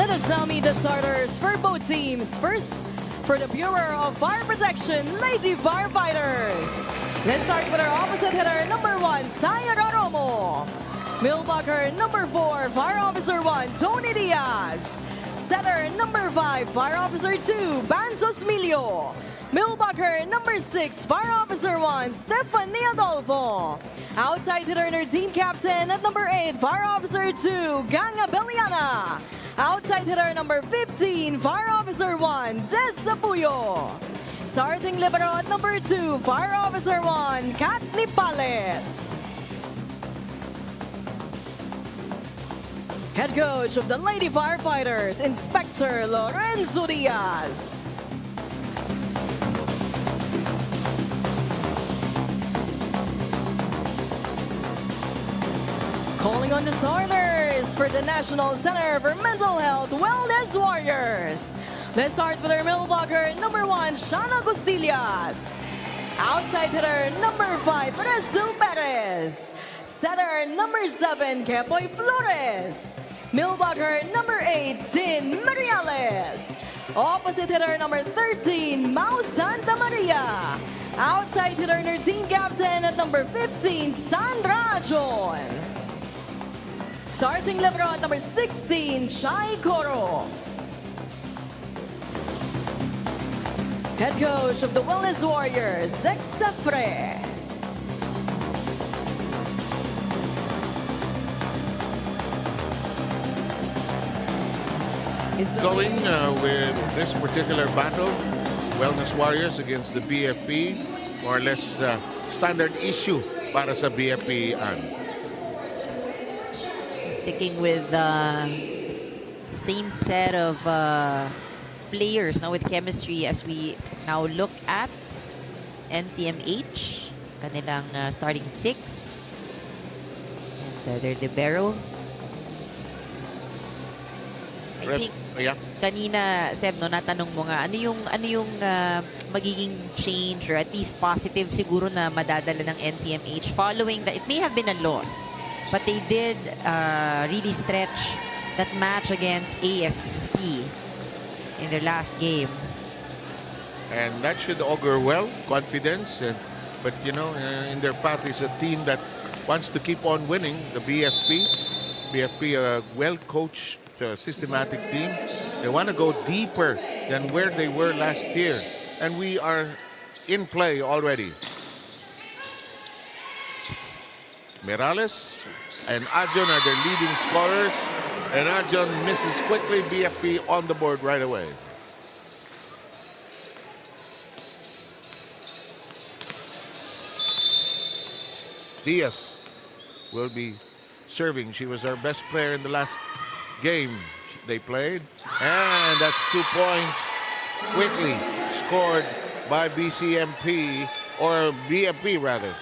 Let us now meet the starters for both teams. First, for the Bureau of Fire Protection, Lady Firefighters. Let's start with our opposite hitter, number 1, Sayara Romo. Millblocker, number 4, Fire Officer 1, Tony Diaz. Setter, number 5, Fire Officer 2, Banzos Milio. Millblocker, number 6, Fire Officer 1, Stephanie Adolfo. Outside hitter and her team captain at number 8, Fire Officer 2, Ganga Beliana. Outside hitter number 15, Fire Officer 1, Des Apuyo. Starting libero at number 2, Fire Officer 1, Kat Nipales. Head coach of the Lady Firefighters, Inspector Lorenzo Diaz. Calling on the starters for the National Center for Mental Health Wellness Warriors. Let's start with our middle blocker, number 1, Shana Costillas. Outside hitter, number 5, Brazil Perez. Setter, number 7, Kepoy Flores. Middle blocker, number 8, Tin Mariales. Opposite hitter, number 13, Mau Santa Maria. Outside hitter and her team captain at number 15, Sandra John. Starting libero at number 16, Chai Coro. Head coach of the Wellness Warriors, Zek Sefre. Going with this particular battle, Wellness Warriors against the BFP, more or less standard issue para sa BFP. Sticking with the same set of players now with chemistry as we now look at NCMH, kanilang starting 6 and their libero. I think kanina, Seb, no, natanong mo nga ano yung magiging change or at least positive siguro na madadala ng NCMH following that it may have been a loss. But they did really stretch that match against AFP in their last game. And that should augur well, confidence. But, you know, in their path is a team that wants to keep on winning, the BFP. BFP, a well-coached, systematic team. They want to go deeper than where they were last year. And we are in play already. Morales and Adjon are their leading scorers. And Adjon misses quickly. BFP on the board right away. Diaz will be serving. She was our best player in the last game they played. And that's 2 points quickly scored by BCMP, or BMP rather.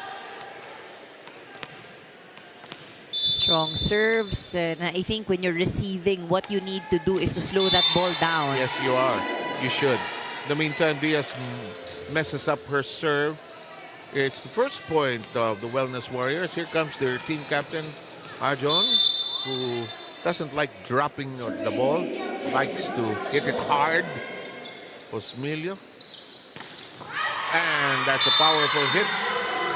Strong serves, and I think when you're receiving, what you need to do is to slow that ball down. Yes, you are. You should. In the meantime, Diaz messes up her serve. It's the first point of the Wellness Warriors. Here comes their team captain, Adjon, who doesn't like dropping the ball, likes to hit it hard. Osmilio. And that's a powerful hit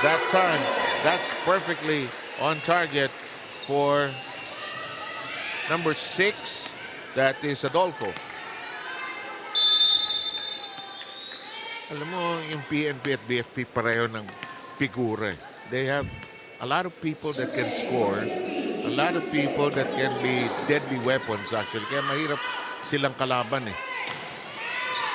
that time. That's perfectly on target for number 6, that is Adolfo. Alam mo, yung PNP at BFP pareho ng figura. They have a lot of people that can score, a lot of people that can be deadly weapons actually. Kaya mahirap silang kalaban eh.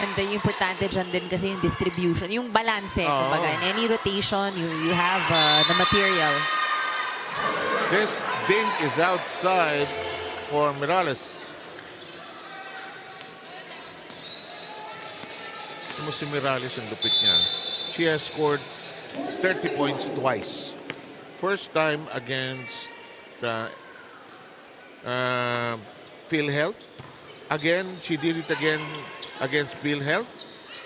And the importante dyan din kasi yung distribution, yung balance. Kumbaga, in any rotation, you have the material. This dink is outside for Morales. Ito mo si Morales, ang lupit niya. She has scored 30 points twice. First time against PhilHealth. Again, she did it again against PhilHealth.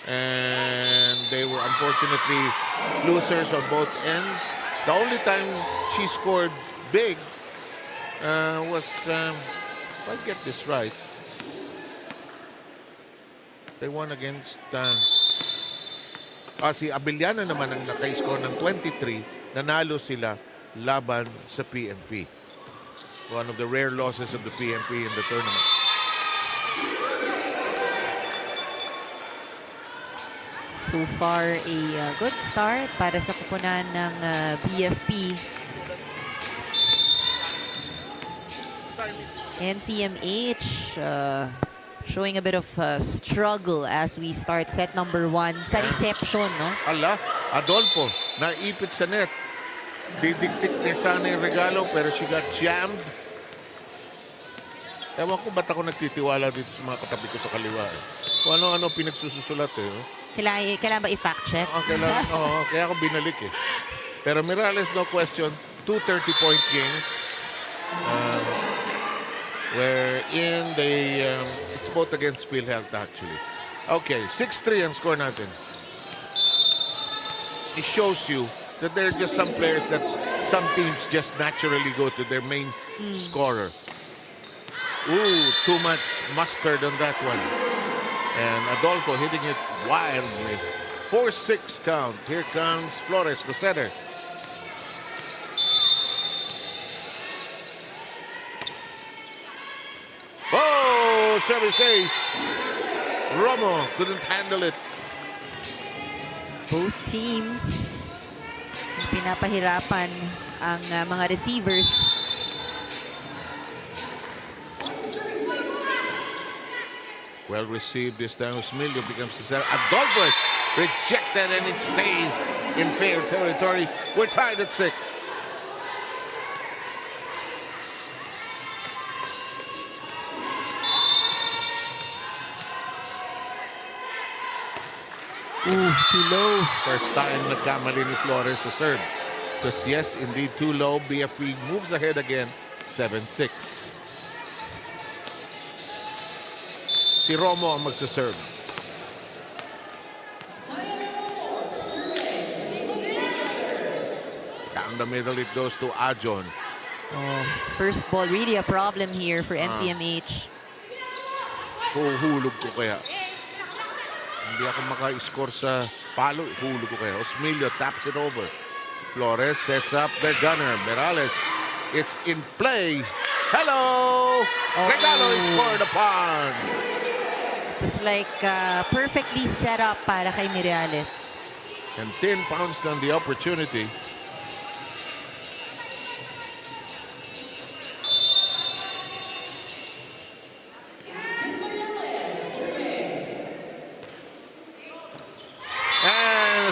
And they were unfortunately losers on both ends. The only time she scored big was, if I get this right, They won against si Abellana naman ang naka-score ng 23. Nanalo sila laban sa PMP. One of the rare losses of the PMP in the tournament. So far, a good start para sa kupunan ng BFP. NCMH showing a bit of struggle as we start set number 1 sa reception, no? Ala, Adolfo, naipit sa net. Didiktik niya sana yung regalo pero she got jammed. Ewan ko ba't ako nagtitiwala dito sa mga katabi ko sa kaliwa. Kung ano-ano pinagsusulat Kailangan ba i-fact check? Kaya ako binalik Pero Mirales, no question, 2 30-point games. Wherein it's both against PhilHealth actually. Okay, 6-3 ang score natin. It shows you that there are just some players that some teams just naturally go to their main scorer. Ooh, too much mustard on that one. And Adolfo hitting it wildly. 4-6 count. Here comes Flores, the setter. Oh, service ace. Romo couldn't handle it. Both teams pinapahirapan ang mga receivers. Well received this time. Osmilio becomes the setter. Adolfo rejected and it stays in fair territory. We're tied at 6. Ooh, too low. First time nagkamali ni Flores sa serve. Because yes, indeed, too low. BFP moves ahead again, 7-6. Si Romo ang magsaserve. Down the middle it goes to Ajon. First ball, really a problem here for NCMH. Huhulog ko kaya. Hindi ako maka-score sa palo. Hulog ko kaya. Osmilio taps it over. Flores sets up their gunner. Mirales. It's in play. Hello! Regalo is scored upon. It was like perfectly set up para kay Mirales. And 10 pounced on the opportunity.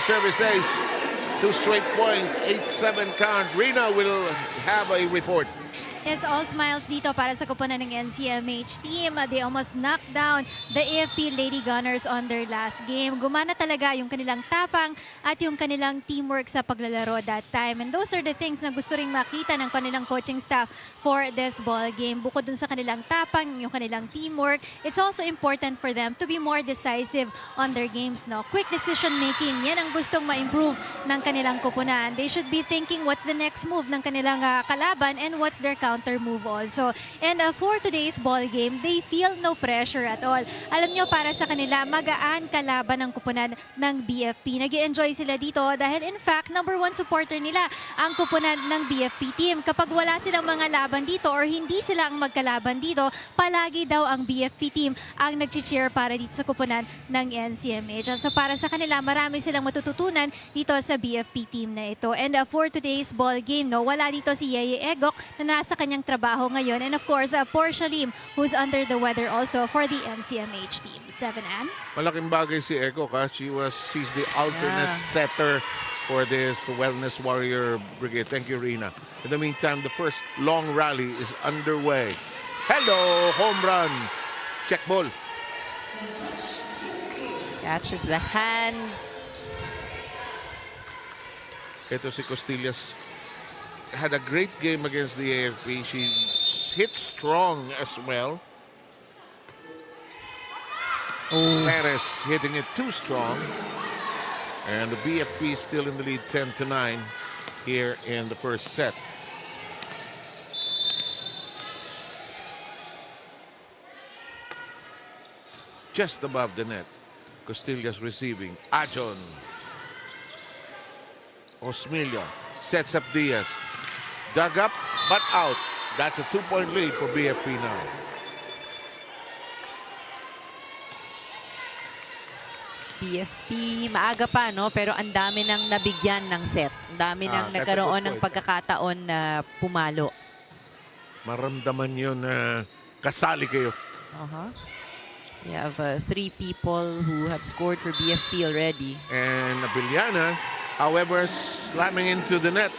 Service ace. 2 straight points. 8-7 count. Rina will have a report. Yes, all smiles dito para sa kupunan ng NCMH team. They almost knocked down the AFP Lady Gunners on their last game. Gumana talaga yung kanilang tapang at yung kanilang teamwork sa paglalaro that time. And those are the things na gusto ring makita ng kanilang coaching staff for this ball game. Bukod dun sa kanilang tapang, yung kanilang teamwork, it's also important for them to be more decisive on their games. No? Quick decision making, yan ang gustong ma-improve ng kanilang kupunan. They should be thinking what's the next move ng kanilang kalaban and what's their counter move also. And for today's ball game, they feel no pressure at all. Alam nyo, para sa kanila, magaan kalaban ng kupunan ng BFP. Nag-i-enjoy sila dito dahil in fact, number 1 supporter nila ang kupunan ng BFP team. Kapag wala silang mga laban dito or hindi sila ang magkalaban dito, palagi daw ang BFP team ang nag-cheer para dito sa kupunan ng NCMH. So para sa kanila, marami silang matututunan dito sa BFP team na ito. And for today's ball game, no, wala dito si Yeye Egok na nasa kanyang trabaho ngayon. And of course, Por Shalim, who's under the weather also for the NCMH team. 7-An. Malaking bagay si Eko she's the alternate setter for this Wellness Warrior Brigade. Thank you, Rina. In the meantime, the first long rally is underway. Hello, home run. Check ball. Catches the hands. Ito si Costillas had a great game against the AFP. She hit strong as well. Perez hitting it too strong. And the BFP is still in the lead 10-9 here in the first set. just above the net. Costillas receiving. Ajon. Osmelia sets up Diaz. Dug up, but out. That's a 2-point lead for BFP now. BFP, maaga pa, no? Pero ang dami nang nabigyan ng set. Ang dami nang nagkaroon ng pagkakataon na pumalo. Maramdaman yun na kasali kayo. We have 3 people who have scored for BFP already. And Abiliana, however, slamming into the net.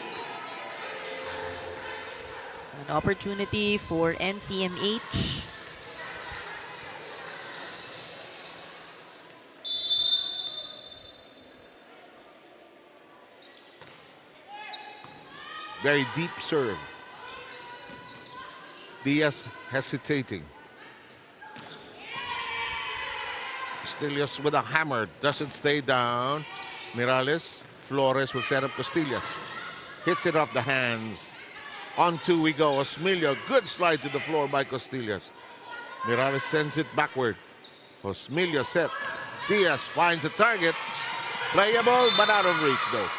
An opportunity for NCMH. Very deep serve. Diaz hesitating. Costillas with a hammer. Doesn't stay down. Mirales. Flores will set up Costillas. Hits it off the hands. On 2 we go. Osmelia. Good slide to the floor by Costillas. Mirales sends it backward. Osmelia sets. Diaz finds a target. Playable, but out of reach though.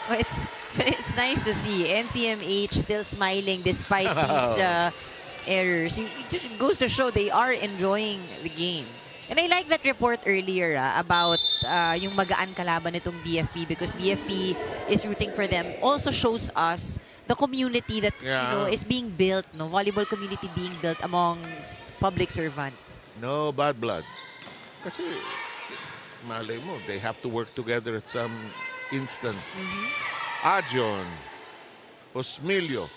Well, it's nice to see NCMH still smiling despite these errors. It just goes to show they are enjoying the game. And I like that report earlier about yung magaan kalaban nitong BFP because BFP is rooting for them. Also shows us the community that is being built, volleyball community being built among public servants. No bad blood. Kasi malay mo, they have to work together at some instance. Ajon. Osmelia.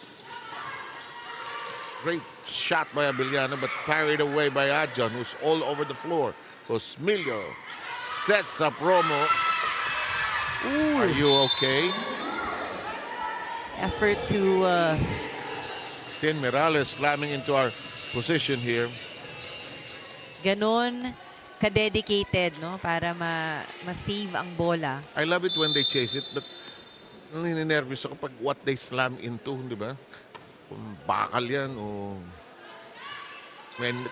Great shot by Abiliana, but parried away by Ajon, who's all over the floor. Osmelia sets up Romo. Ooh. Are you okay? Effort to... Tin Mirales slamming into our position here. Ganon ka-dedicated, no? Para ma-save ang bola. I love it when they chase it, but nininervous ako pag what they slam into, di ba? Kung bakal yan o...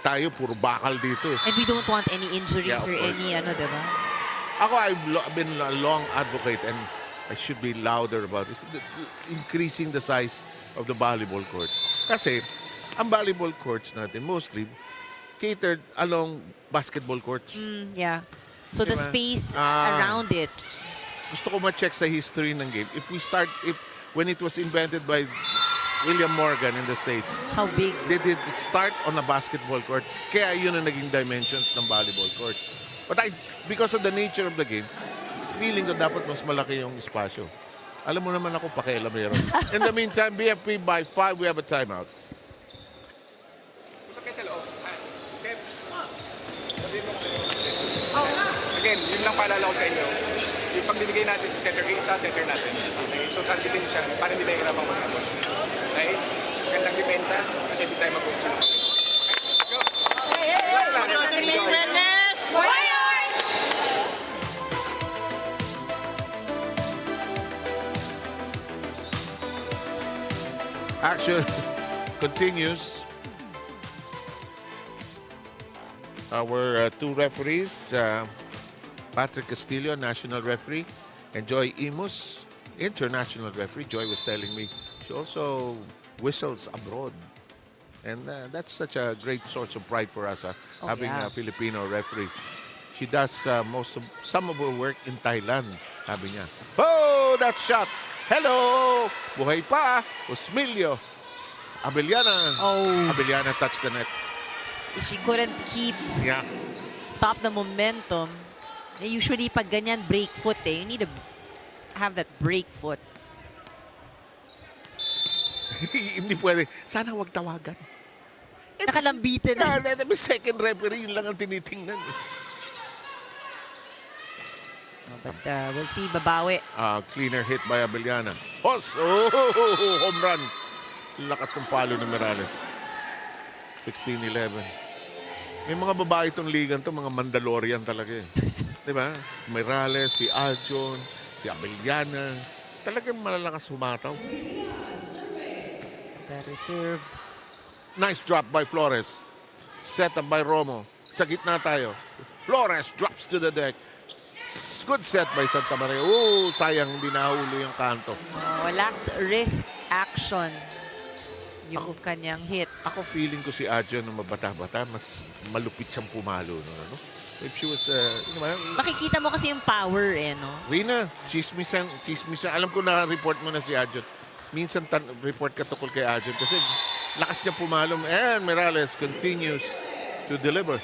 tayo, puro bakal dito. And we don't want any injuries or any di ba? Ako, I've been a long advocate and I should be louder about this. Increasing the size of the volleyball court. Kasi, ang volleyball courts natin mostly catered along basketball courts. Yeah. So the space around it. Gusto ko ma-check sa history ng game. When it was invented by William Morgan in the States. How big? Did it start on a basketball court? Kaya yun ang naging dimensions ng volleyball court. But because of the nature of the game, feeling ko dapat mas malaki yung espasyo. Alam mo naman ako, pakialamero. In the meantime, BFP by 5, we have a timeout. Usap kayo sa loob. Again, yun lang paalala ko sa inyo. Yung pagbibigay natin sa center A, sa center natin. Okay? So targetin siya para hindi tayo hirapang mag-abot. Okay? Magandang depensa kasi hindi tayo mag-abot. Okay? Go! Relax lang. Action continues. Our 2 referees, Patrick Castillo, national referee, and Joy Imus, international referee. Joy was telling me she also whistles abroad. And that's such a great source of pride for us, having a Filipino referee. She does some of her work in Thailand, sabi niya. Oh, that shot! Hello! Buhay pa! Osmelia. Abiliana. Oh. Abiliana touched the net. She couldn't stop the momentum. Usually, pag ganyan, break foot you need to have that break foot. Hindi pwede. Sana wag tawagan. Nakalambitin na. May second referee, yun lang ang tinitingnan. But we'll see, babawi. Cleaner hit by Abiliana. Home run. Lakas ng palo ng Mirales. 16-11. May mga babae itong ligan to, mga Mandalorian talaga eh. Diba? Mirales, si Ajon, si Abiliana. Talagang malalakas humataw. Better serve. Nice drop by Flores. Set up by Romo. Sa gitna tayo. Flores drops to the deck. Good set by Santa Maria. Oh, sayang hindi nahuli yung kanto. Lacked wrist action yung kanyang hit. Ako feeling ko si Adjo nung mabata-bata, mas malupit siyang pumalo. No? Ano? If she was, Makikita mo kasi yung power no? Rina, chismisan. Alam ko na-report mo na si Adjo. Minsan report ka tukol kay Adjo kasi lakas niya pumalo. And Morales continues to deliver.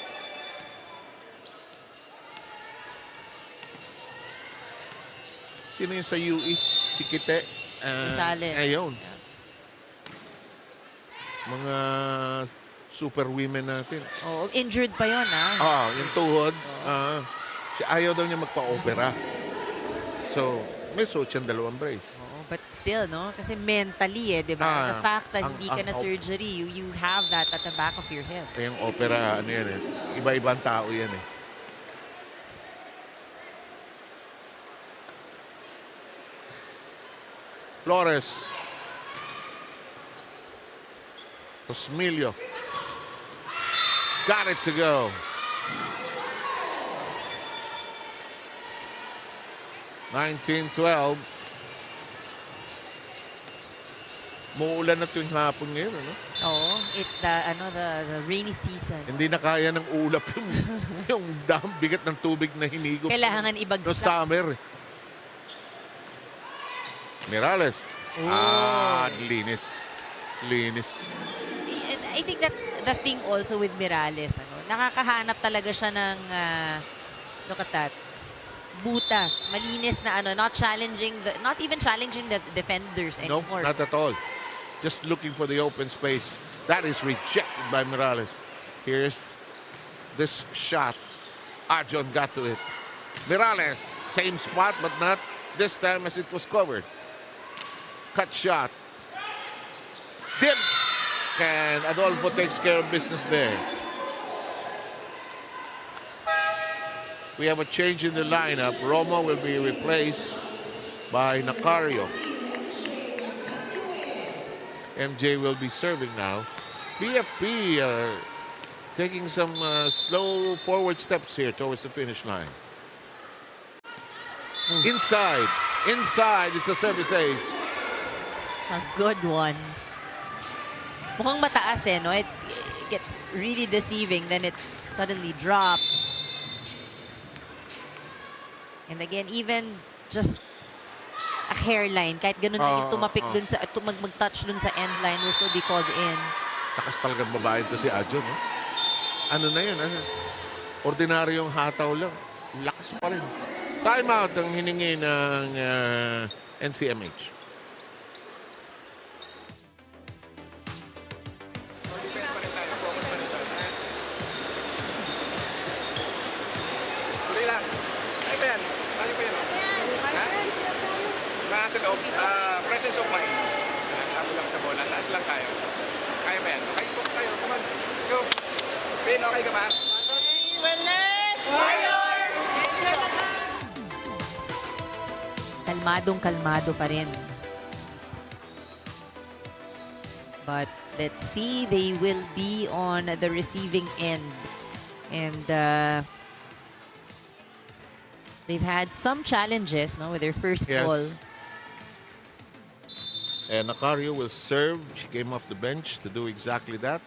Sino yung sa UE? Si Kite. Isale. Ayun. Mga super women natin. Oh, injured pa yun, Yung tuhod. Ayaw daw niya magpa-opera. So, may suot siyang 2 brace. But still, no? Kasi mentally, di ba? The fact that hindi ka na ang- surgery, you have that at the back of your head. Yung opera, ano yan iba-ibang tao yan Flores. Osmilio. Got it to go. 19-12. Muulan na tuwing hapon ngayon, ano? Oo, the rainy season. Hindi na kaya ng ulap yung bigat ng tubig na hinigo. Kailangan No ibagsak. summer. Morales. Linis. And I think that's the thing also with Morales. Nakakahanap talaga siya ng, look at that, butas. Malinis na not even challenging the defenders No, anymore. not at all. Just looking for the open space. That is rejected by Morales. Here's this shot. Arjon got to it. Morales, same spot, but not this time as it was covered. Cut shot. Dip. And Adolfo takes care of business there. We have a change in the lineup. Romo will be replaced by Nacario. MJ will be serving now. BFP taking some slow forward steps here towards the finish line. Inside. It's a service ace. A good one. Mukhang mataas no? It gets really deceiving, then it suddenly dropped. And again, even just a hairline, kahit ganun lang yung tumapik dun sa, mag-touch dun sa end line will still be called in. Takas talagang babae to si Adjo, no? Ano na yun? Ordinaryong hataw lang. Lakas pa rin. Timeout ang hiningi ng NCMH. Defense pa rin tayo. Focus pa rin tayo. Tuloy lang. Kaya pa yan. Kaya pa yan. Nasa loob. Presence of mind. Tabo lang sa bola. Taas lang tayo. Kaya pa yan. Okay, focus tayo. Come on. Let's go. Ben, okay ka ba? Kalmadong-kalmado pa rin. But let's see, they will be on the receiving end. And they've had some challenges with their first ball. And Nacario will serve. She came off the bench to do exactly that.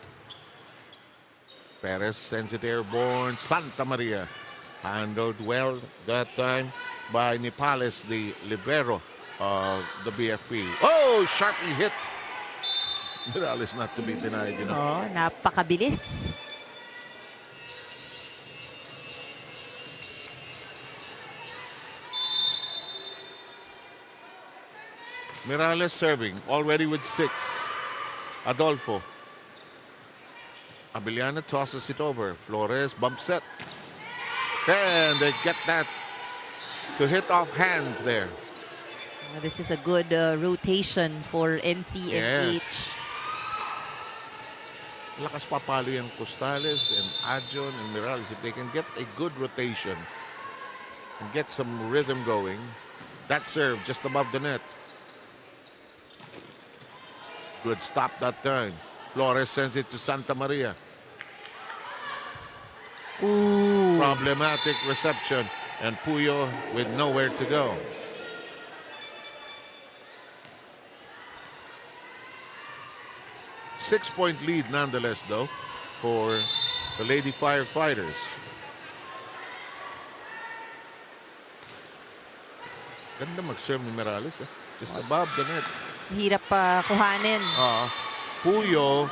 Perez sends it airborne. Santa Maria handled well that time by Nipales, the libero of the BFP. Oh, sharply hit. Morales not to be denied, Oh, napakabilis. Morales serving, already with 6. Adolfo. Abiliana tosses it over. Flores bump set. And they get that to hit off hands there. This is a good rotation for NCMH. Yes. Lakas papalo yung Costales and Adjon and Morales. If they can get a good rotation and get some rhythm going, that serve just above the net. Good stop that time. Flores sends it to Santa Maria. Ooh. Problematic reception. And Puyo with nowhere to go. Six-point lead nonetheless, though, for the Lady Firefighters. Ganda mag-serve ni Morales. Just above the net. Hirap pa kuhanin. Puyo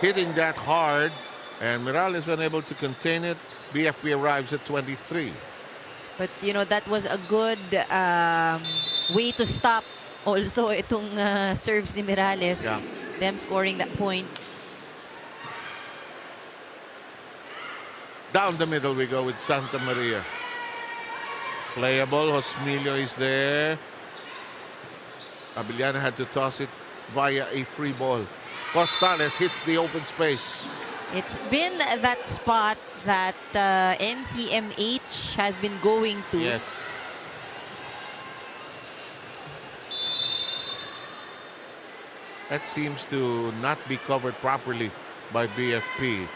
hitting that hard, and Morales unable to contain it. BFP arrives at 23. But, you know, that was a good way to stop also itong serves ni Morales. Yeah. Them scoring that point. Down the middle we go with Santa Maria. Playable. Josmilio is there. Abiliana had to toss it via a free ball. Costales hits the open space. It's been that spot that NCMH has been going to. Yes. That seems to not be covered properly by BFP.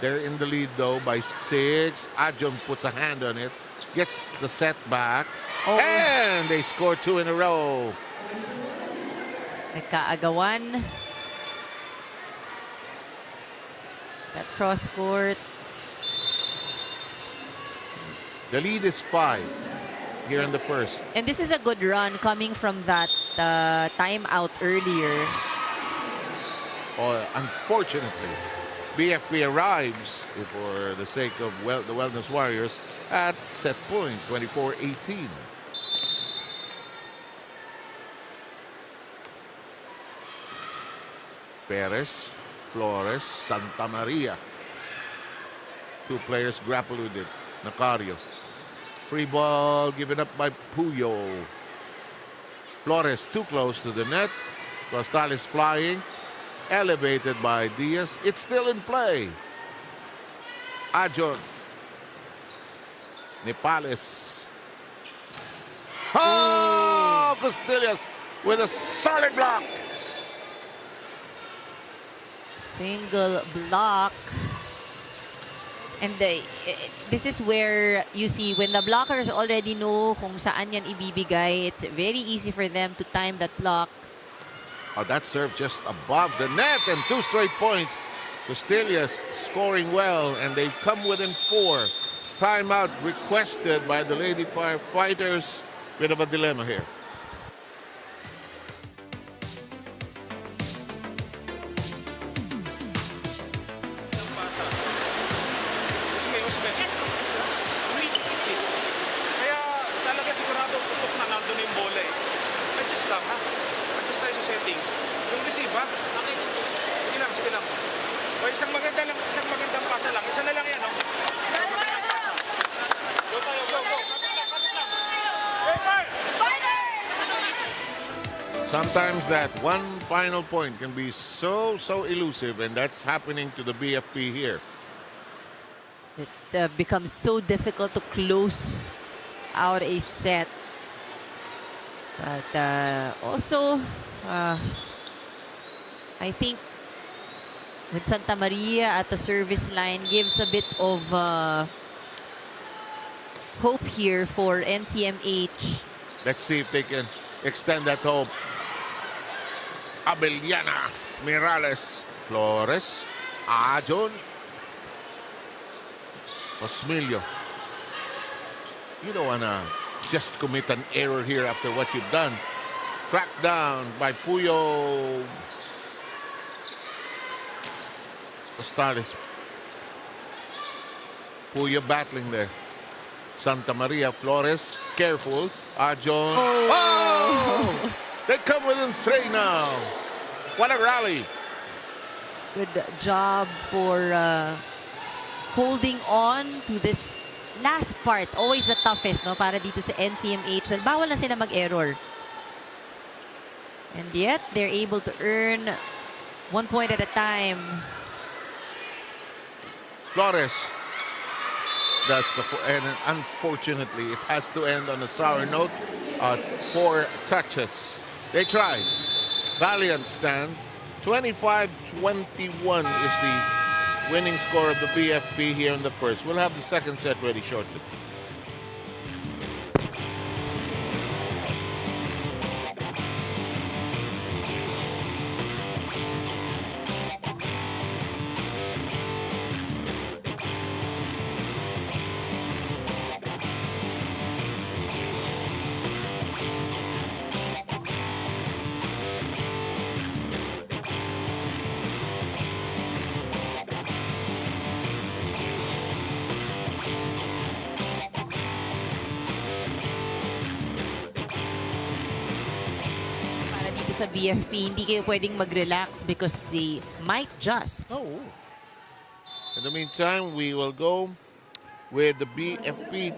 They're in the lead though by 6. Adjon puts a hand on it. Gets the set back. And they score 2 in a row. Nagkaagawan. That cross court. The lead is 5 here in the first. And this is a good run coming from that timeout earlier. Unfortunately, BFP arrives for the sake of the Wellness Warriors at set point, 24-18. Perez, Flores, Santa Maria. 2 players grapple with it. Nacario. Free ball given up by Puyo. Flores too close to the net. Costales flying. Elevated by Diaz. It's still in play. Adjon. Nepales. Oh! Costillas with a solid block. Single block. And this is where you see when the blockers already know kung saan yan ibibigay, it's very easy for them to time that block. Oh, that serve just above the net and 2 straight points. Costillas scoring well, and they come within 4. Timeout requested by the Lady Firefighters. Bit of a dilemma here. Kaya talaga sigurado tutok na nandun yung bola eh. Adjust lang ha. Adjust tayo sa setting. Yung receive ha. Sige lang, sige lang. O isang magandang pasa lang. Isa na lang yan oh. Isang magandang pasa. Go tayo, go, go. Kapit lang. Paper! Sometimes that one final point can be so elusive, and that's happening to the BFP here. It becomes so difficult to close out a set. But also, I think with Santa Maria at the service line gives a bit of hope here for NCMH. Let's see if they can extend that hope. Abellana, Morales, Flores, Adjon, Josmilio. You don't want to just commit an error here after what you've done. Tracked down by Puyo. Costales. Puyo battling there. Santa Maria, Flores, careful. Adjon. Oh! They come within 3 now. What a rally. Good job for holding on to this last part. Always the toughest, no? Para dito sa NCMH. Bawal na sila mag-error. And yet, they're able to earn 1 point at a time. Flores. And unfortunately, it has to end on a sour note. 4 touches. They tried. Valiant stand. 25-21 is the winning score of the BFP here in the first. We'll have the second set ready shortly. Sa BFP, hindi kayo pwedeng mag-relax because they might just. Oh. In the meantime, we will go with the BFP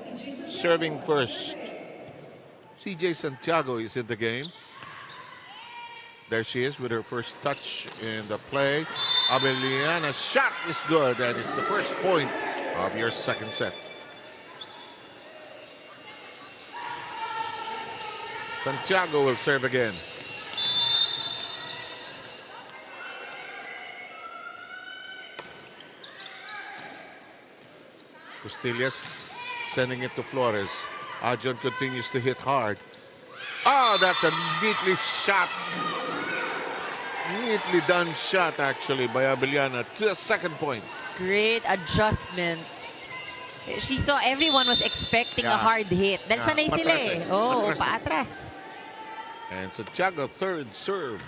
serving first. CJ Santiago is in the game. There she is with her first touch in the play. Abeliana's shot is good, and it's the first point of your second set. Santiago will serve again. Costillas sending it to Flores. Ajon continues to hit hard. Oh, that's a neatly shot. Neatly done shot, actually, by Abeliana to the second point. Great adjustment. She saw everyone was expecting a hard hit. Dahil sanay sila eh. Oh, paatras. And Santiago third serve.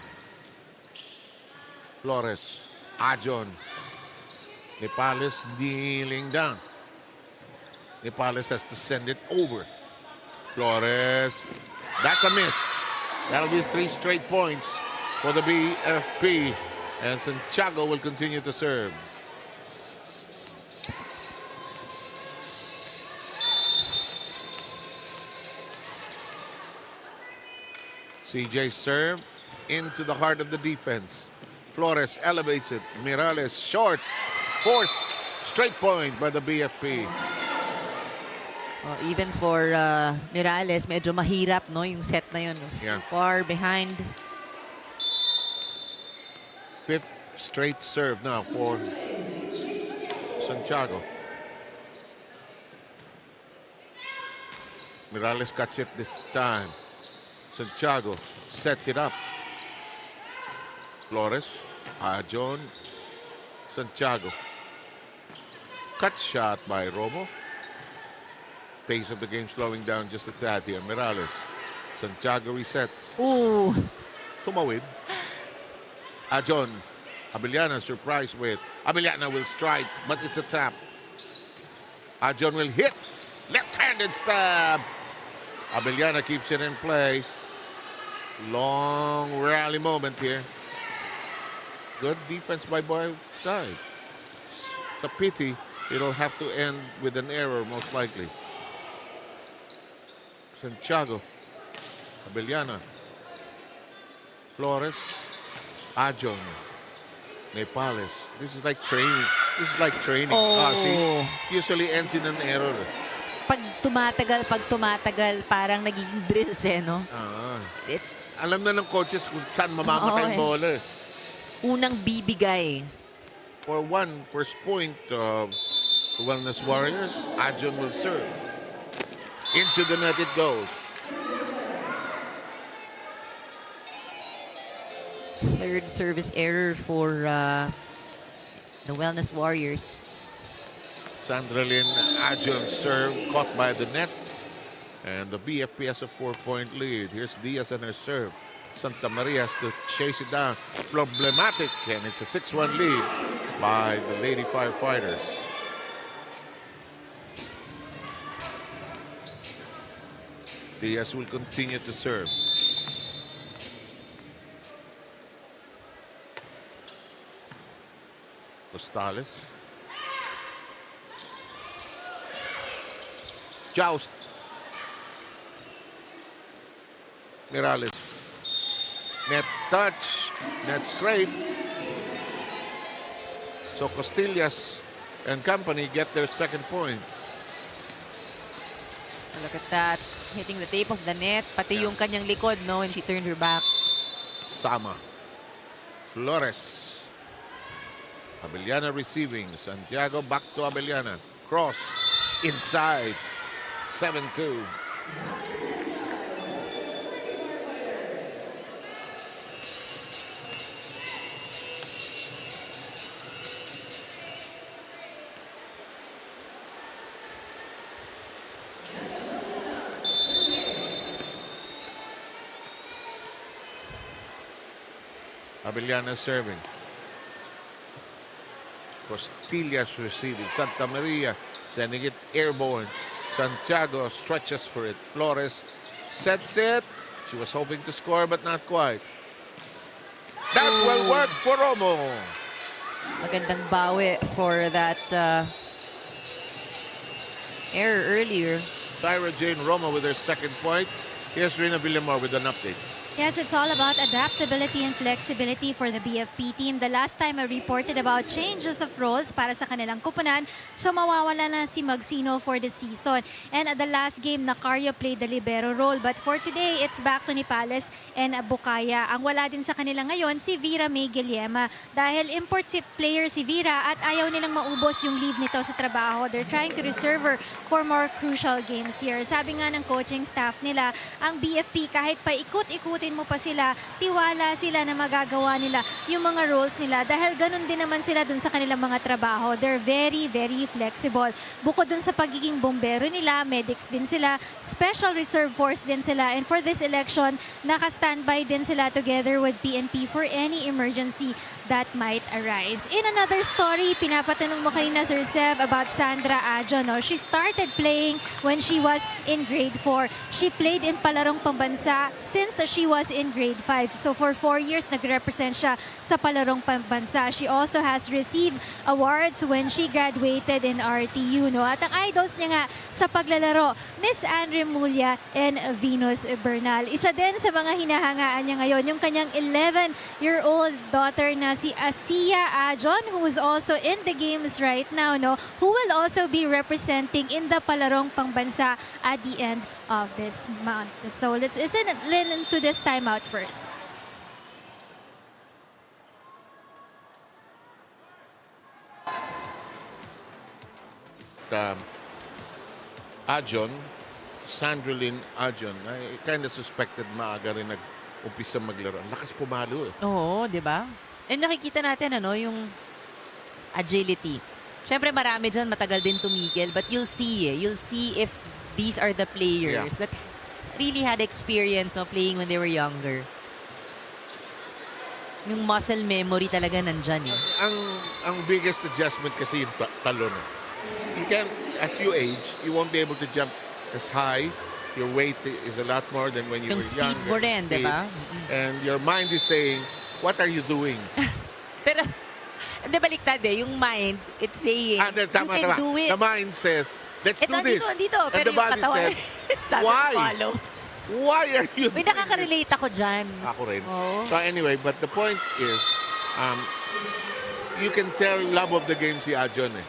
Flores. Ajon. Nepales kneeling down. Nepales has to send it over. Flores. That's a miss. That'll be 3 straight points for the BFP. And Santiago will continue to serve. CJ serve into the heart of the defense. Flores elevates it. Mirales short. 4th straight point by the BFP. Even for Mirales, medyo mahirap, no, yung set na yun. So far behind. 5th straight serve now for Santiago. Mirales cuts it this time. Santiago sets it up. Flores, Ajon, Santiago. Cut shot by Romo. Pace of the game slowing down just a tad here. Mirales. Santiago resets. Ooh. Tumawid. Ajon. Abeliana surprised with. Abeliana will strike, but it's a tap. Ajon will hit. Left-handed stab. Abeliana keeps it in play. Long rally moment here. Good defense by both sides. It's a pity. It'll have to end with an error, most likely. Santiago, Abeliana, Flores, Ajon, Nepales. This is like training. This is like training. Oh. See? Usually ends in an error. Pag tumatagal, parang nagiging drills eh, no? Alam na ng coaches kung saan mamamatay ang bola. Unang bibigay. For one first point of the Wellness Warriors, Ajon will serve. Into the net it goes. Third service error for the Wellness Warriors. Sandra Lynn Ajon serve caught by the net. And the BFP has a 4-point lead. Here's Diaz and her serve. Santa Maria has to chase it down. Problematic. And it's a 6-1 lead by the Lady Firefighters. Diaz will continue to serve. Costales. Joust. Mirales. Net touch. Net scrape. So Costillas and company get their second point. Look at that. Hitting the tape of the net. Pati yung kanyang likod, no, when she turned her back. Sama. Flores. Abellana receiving. Santiago back to Abellana. Cross inside. 7-2. Abellana serving. Costillas receiving. Santa Maria sending it airborne. Santiago stretches for it. Flores sets it. She was hoping to score but not quite. That will work for Romo. Magandang bawi for that error earlier. Tyra Jane Romo with her second point. Here's Rina Villamor with an update. Yes, it's all about adaptability and flexibility for the BFP team. The last time I reported about changes of roles para sa kanilang kupunan, so mawawala na si Magsino for the season. And at the last game, Nacario played the libero role. But for today, it's back to Nipales and Bukaya. Ang wala din sa kanila ngayon, si Vera May Guillema. Dahil import si player si Vera at ayaw nilang maubos yung leave nito sa trabaho. They're trying to reserve her for more crucial games here. Sabi nga ng coaching staff nila, ang BFP kahit paikot-ikutin mo pa sila, tiwala sila na magagawa nila yung mga roles nila dahil ganun din naman sila dun sa kanilang mga trabaho. They're very, very flexible. Bukod dun sa pagiging bombero nila, medics din sila, special reserve force din sila, and for this election, naka-standby din sila together with PNP for any emergency that might arise. In another story, pinapatanong mo kanina, Sir Seb, about Sandra Adjo. No? She started playing when she was in grade 4. She played in palarong pambansa since she was in grade 5. So for 4 years, nag-represent siya sa palarong pambansa. She also has received awards when she graduated in RTU. No? At ang idols niya nga sa paglalaro, Miss Andre Mulia and Venus Bernal. Isa din sa mga hinahangaan niya ngayon, yung kanyang 11-year-old daughter na si Asia Ajon, who is also in the games right now, no, who will also be representing in the palarong pangbansa at the end of this month. So let's listen to this timeout first. Ajon, Sandrelyn Ajon, I kind of suspected maaga rin nag-umpisa maglaro. Ang lakas pumalo eh. Oo, di ba? And nakikita natin yung agility. Siyempre marami dyan matagal din tumigil, but you'll see if these are the players that really had experience of playing when they were younger. Yung muscle memory talaga nandyan eh. Ang biggest adjustment kasi yung talon. You can, as you age, you won't be able to jump as high. Your weight is a lot more than when you were speed younger. mo rin, di ba? And your mind is saying, what are you doing? Pero, hindi baliktad eh. Yung mind, it's saying, tama. do it. The mind says, let's do this. Dito. And Pero the body said, why? Follow. Why are you May doing nakaka-relate ako dyan. Ako rin. Oh. So anyway, but the point is, you can tell love of the game si Ajon eh.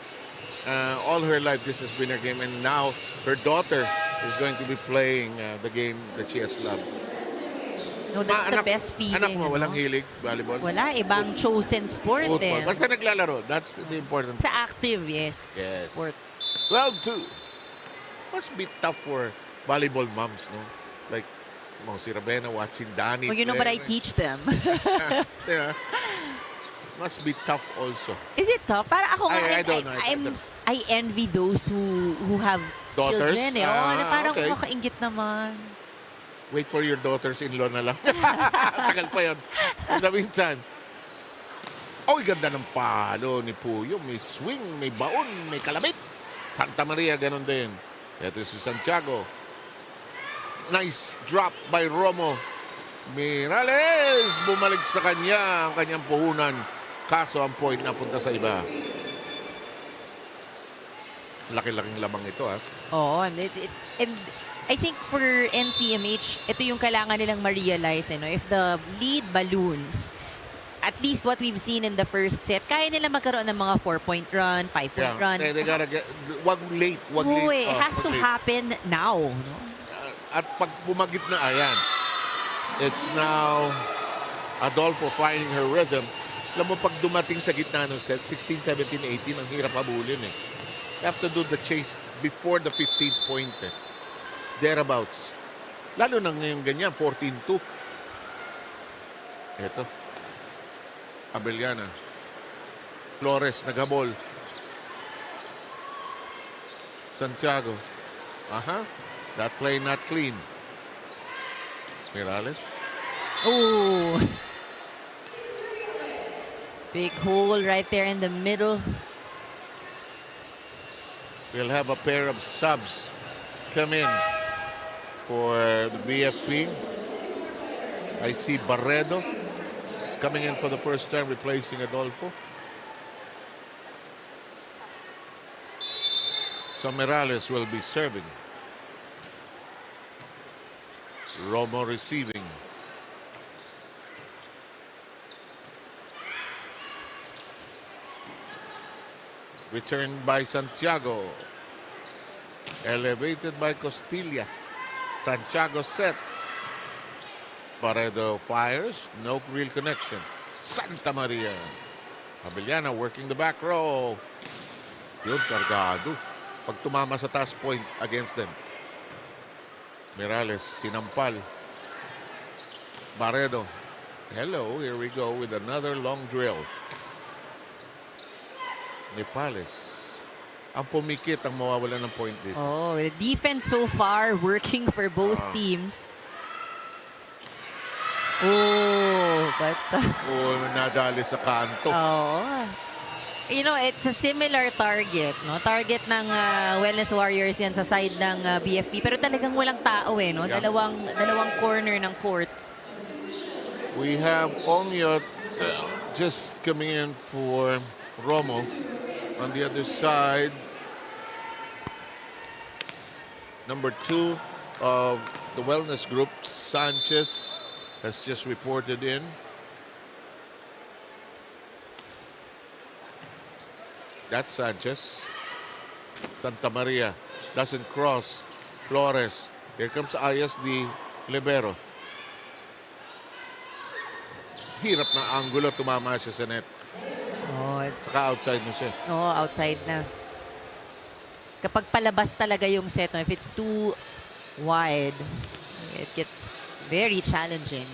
All her life, this has been her game. And now, her daughter is going to be playing the game that she has loved. No, that's the best feeling. Anak mo, walang hilig, volleyball? Wala, ibang chosen sport eh. Basta naglalaro, that's the important. Sa active, yes. Sport. 12-2. Must be tough for volleyball moms, no? Like, si Ravena watching Danny. Well, you know, but I teach them. Yeah. Must be tough also. Is it tough? Para ako nga, I don't know. I envy those who have daughters? children eh. Na parang okay. makaingit naman. Wait for your daughters-in-law na lang. Tagal pa yun. In the meantime, ganda ng palo ni Puyo. May swing, may baon, may kalabit. Santa Maria, ganun din. Ito si Santiago. Nice drop by Romo. Mirales, bumalik sa kanya ang kanyang puhunan. Kaso ang point napunta sa iba. Laki-laking lamang ito, ha? Oo. And I think for NCMH, ito yung kailangan nilang ma-realize. If the lead balloons, at least what we've seen in the first set, kaya nila magkaroon ng mga 4-point run, 5-point run. They gotta get, wag late. It has to happen now. No? At pag bumagit na, ayan. It's now Adolfo finding her rhythm. Alam mo, pag dumating sa gitna ng set, 16, 17, 18, ang hirap habulin eh. You have to do the chase before the 15th point. Thereabouts. Lalo na ngayon ganyan, 14-2. Ito. Abellana. Flores, naghabol. Santiago. Aha. That play not clean. Mirales. Oh. Big hole right there in the middle. We'll have a pair of subs come in for the BFP. I see Barredo coming in for the first time, replacing Adolfo. So Morales will be serving. Romo receiving. Returned by Santiago. Elevated by Costillas. Santiago sets. Barredo fires. No real connection. Santa Maria. Abellana working the back row. Yun, kargado. Pag tumama sa task point against them. Mirales, sinampal. Barredo. Hello, here we go with another long drill. Nepales. Ang pumikit ang mawawala ng point dito. Oh, the defense so far working for both teams. Oh, but Nadali sa kanto. oh. You know, it's a similar target, no? Target ng Wellness Warriors yan sa side ng BFP, pero talagang walang tao no? Yeah. Dalawang corner ng court. We have Onyot just coming in for Romo. On the other side, number 2 of the wellness group, Sanchez, has just reported in. That's Sanchez. Santa Maria doesn't cross. Flores. Here comes ISD Libero. Hirap na angulo, tumama siya sa net. Oh, Saka outside na siya. oh, outside na. Kapag palabas talaga yung set, no? If it's too wide, it gets very challenging.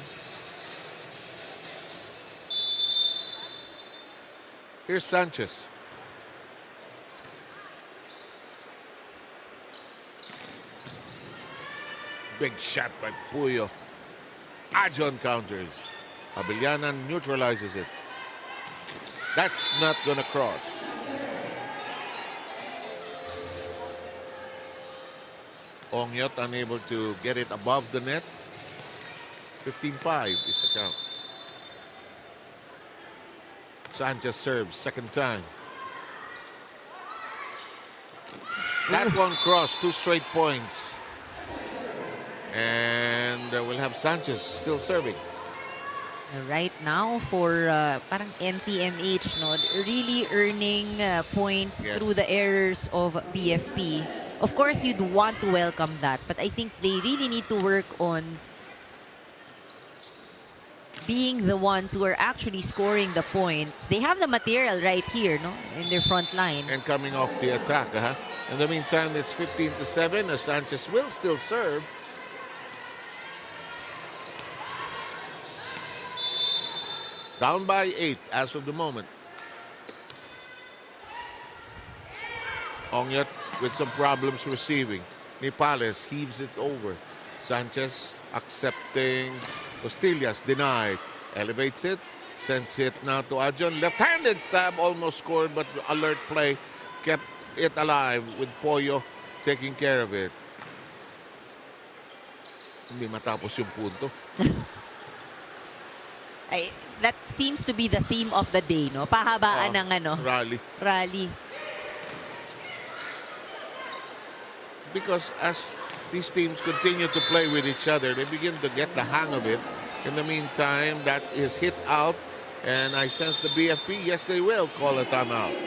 Here's Sanchez. Big shot by Puyo. Ajon counters. Abellana neutralizes it. That's not gonna cross. Onyot unable to get it above the net. 15-5 is the count. Sanchez serves second time. That one crossed, 2 straight points. And we'll have Sanchez still serving. Right now for parang NCMH, no, really earning points Yes. through the errors of BFP. Of course, you'd want to welcome that, but I think they really need to work on being the ones who are actually scoring the points. They have the material right here, no, in their front line. And coming off the attack. In the meantime, it's 15-7 as Sanchez will still serve. Down by 8 as of the moment. Onyot with some problems receiving. Nepales heaves it over. Sanchez accepting. Costillas denied. Elevates it. Sends it now to Ajon. Left-handed stab, almost scored, but alert play kept it alive with Pollo taking care of it. Hindi matapos yung punto. That seems to be the theme of the day, no? Pahabaan ng rally. Because as these teams continue to play with each other, they begin to get the hang of it. In the meantime, that is hit out. And I sense the BFP, yes, they will call a timeout.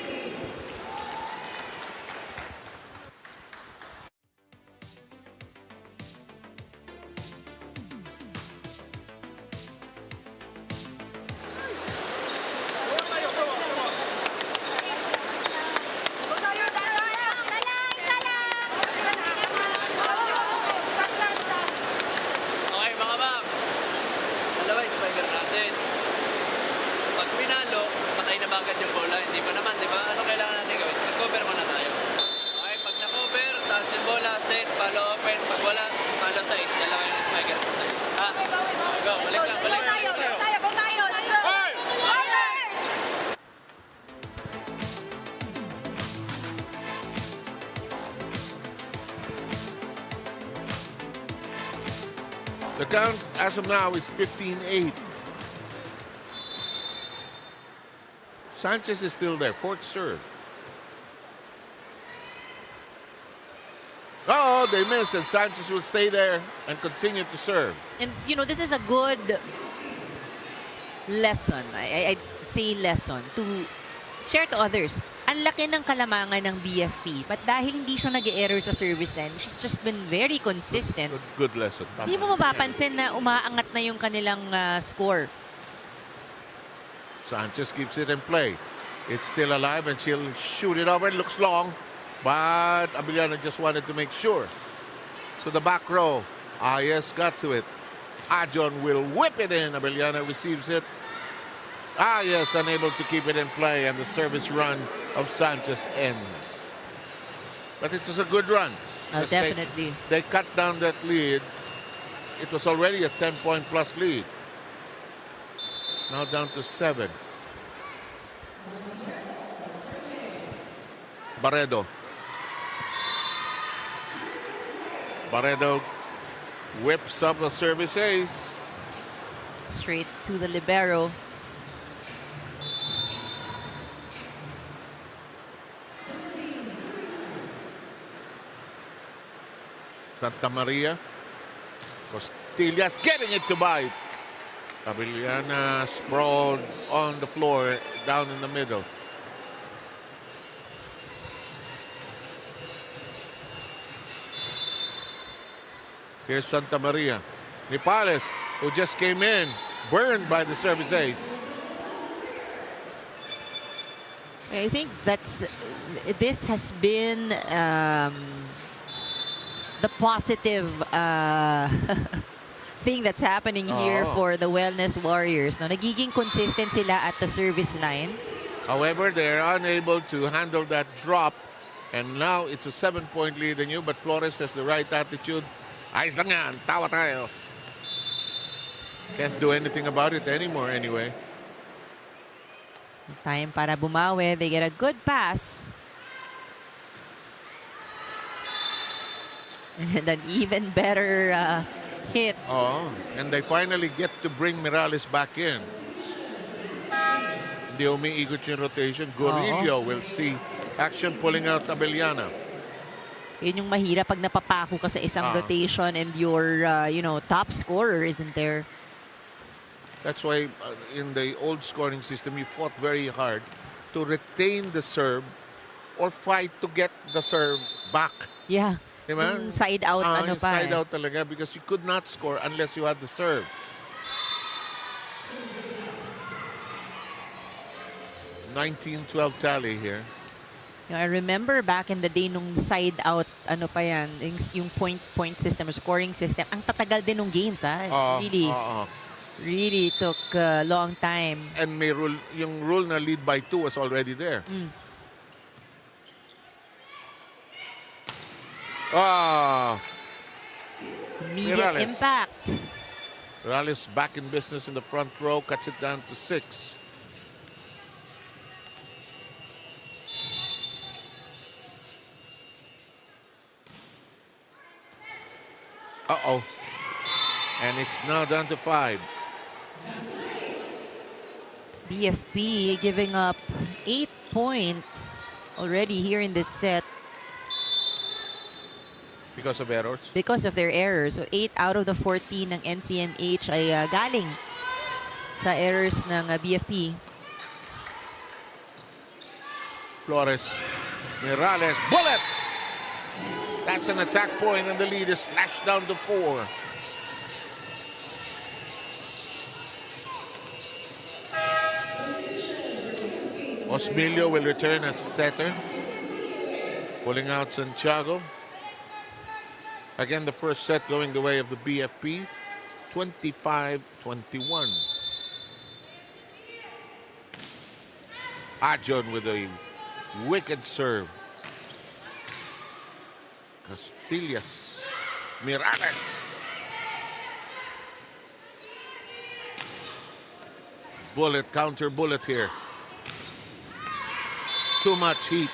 The count as of now is 15-8. Sanchez is still there. Fourth serve. Oh, they miss, and Sanchez will stay there and continue to serve. And, you know, this is a good lesson. I say lesson to share to others. Ang laki ng kalamangan ng BFP. But dahil hindi siya nag-error sa service line, she's just been very consistent. Good lesson. Hindi mo mapapansin na umaangat na yung kanilang score. Sanchez keeps it in play. It's still alive, and she'll shoot it over. It looks long, but Abellana just wanted to make sure. To the back row. Ayes got to it. Ajon will whip it in. Abellana receives it. Ayes unable to keep it in play, and the service run of Sanchez ends. But it was a good run. Definitely. They cut down that lead. It was already a 10-point plus lead. Now down to 7. Barredo. Barredo whips up a service ace. Straight to the libero. Santa Maria. Costillas getting it to bite. Abellana sprawled on the floor down in the middle. Here's Santa Maria. Nipales, who just came in, burned by the service ace. I think this has been the positive thing that's happening here for the Wellness Warriors. No, nagiging consistent sila at the service line. However, they're unable to handle that drop. And now it's a 7-point lead in you, but Flores has the right attitude. Ayos lang yan, tawa tayo. Can't do anything about it anymore anyway. Time para bumawi. They get a good pass. And an even better hit. Oh, and they finally get to bring Mirales back in. Hindi umiikot yung rotation. Gorillo will see action pulling out Abellana. Yun yung mahirap pag napapako ka sa isang rotation and your top scorer isn't there. That's why in the old scoring system, you fought very hard to retain the serve or fight to get the serve back. Yeah. Diba? Yung side out, ano pa side out talaga, because you could not score unless you had the serve. $19-12 tally here. I remember back in the day nung side out, ano pa yan, yung point system, scoring system, ang tatagal din ng games, ha? Really took a long time. And may rule, yung rule na lead by 2 was already there. Immediate impact. Morales back in business in the front row, cuts it down to 6. And it's now down to 5. BFP giving up 8 points already here in this set. Because of errors? Because of their errors. So 8 out of the 14 ng NCMH ay galing sa errors ng BFP. Flores, Mirales, bullet! That's an attack point, and the lead is slashed down to 4. Osmilio will return as setter, pulling out Santiago. Again, the first set going the way of the BFP, 25-21. Ajon with a wicked serve. Costillas, Mirales. Bullet, counter bullet here. Too much heat.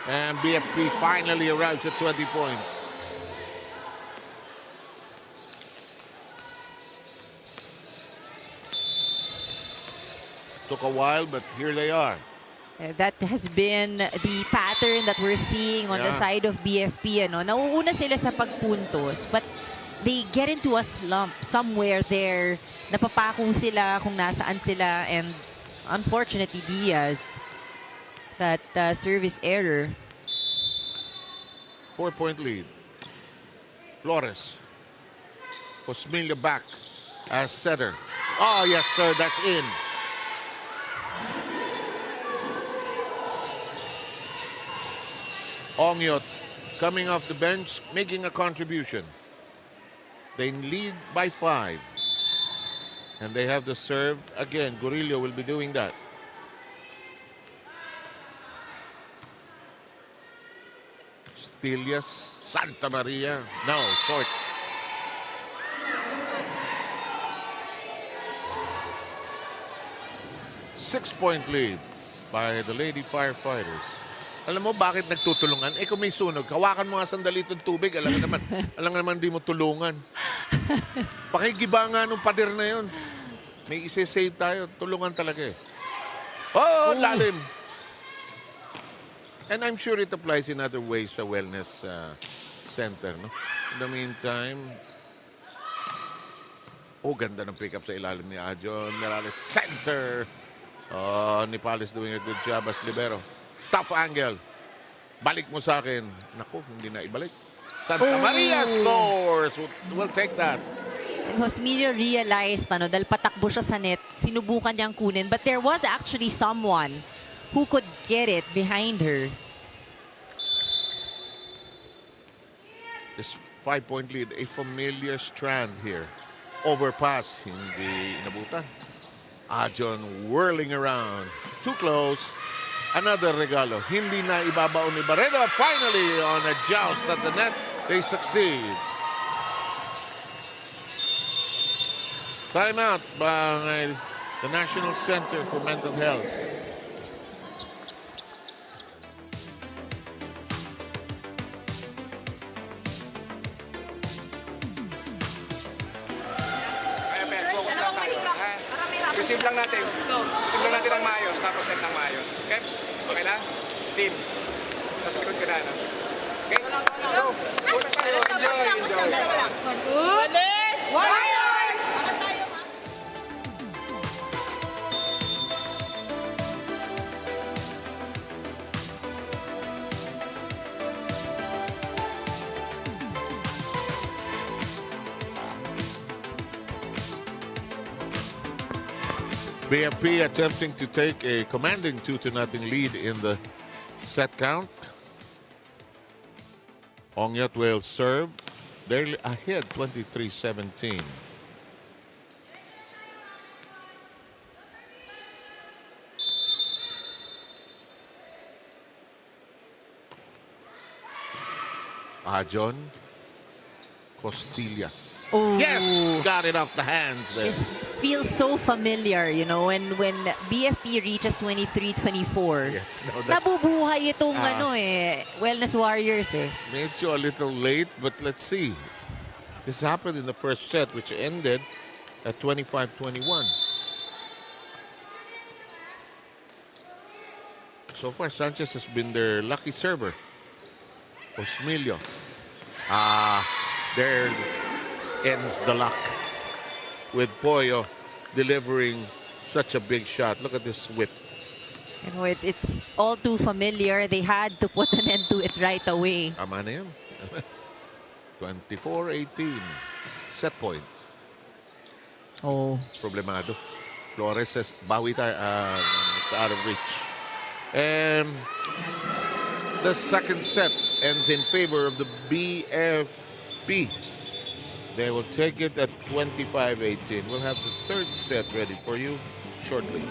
And BFP finally arrives at 20 points. Took a while, but here they are. That has been the pattern that we're seeing on the side of BFP. Ano? Nauuna sila sa pagpuntos, but they get into a slump somewhere there. Napapako sila kung nasaan sila, and unfortunately, Diaz, that service error. 4-point lead. Flores. Osmelia back as setter. Oh, yes, sir, that's in. Ongyot coming off the bench, making a contribution. They lead by 5. And they have the serve. Again, Gorillo will be doing that. Stillas, Santa Maria. No, short. Six-point lead by the Lady Firefighters. Alam mo bakit nagtutulungan? Eh kung may sunog, hawakan mo nga sandali itong tubig. Alam nga naman di mo tulungan. Pakigiba nga nung pader na yun. May isi-save tayo. Tulungan talaga eh. Oh, lalim. And I'm sure it applies in other ways sa wellness center. No? In the meantime, ganda ng pick-up sa ilalim ni Ajon. Morales, center. Oh, Nipales doing a good job as libero. Tough angle. Balik mo sa akin. Naku, hindi na ibalik. Santa Maria scores. We'll take that. And Osmelia realized, dahil patakbo siya sa net, sinubukan niyang kunin. But there was actually someone who could get it behind her. This 5-point lead, a familiar strand here. Overpass, hindi inabutan. Ajon whirling around. Too close. Another regalo. Hindi na ibabaon ni Barredo. Finally, on a joust at the net, they succeed. Timeout by the National Center for Mental Health. Receive lang natin. Receive lang natin ang maayos, tapos set ng maayos. Keps, okay na? Team. Tapos likod ka na, no? Okay? Let's go. Una tayo. Enjoy. Warriors! BFP attempting to take a commanding 2-0 lead in the set count. Ongyot will serve. They're ahead 23-17. Ajon. Costillas. Oh. Yes! Got it off the hands there. Feels so familiar, you know, when BFP reaches 23-24. Yes, no, that, nabubuhay itong Wellness Warriors eh. Medyo a little late, but let's see. This happened in the first set, which ended at 25-21. So far, Sanchez has been their lucky server. Osmelia. There ends the luck with Pollo delivering such a big shot. Look at this whip. You know, it's all too familiar. They had to put an end to it right away. Tama na yun. 24-18. Set point. Oh. Problemado. Flores says, bawi tayo. It's out of reach. And the second set ends in favor of the BFP. They will take it at 25-18. We'll have the third set ready for you shortly.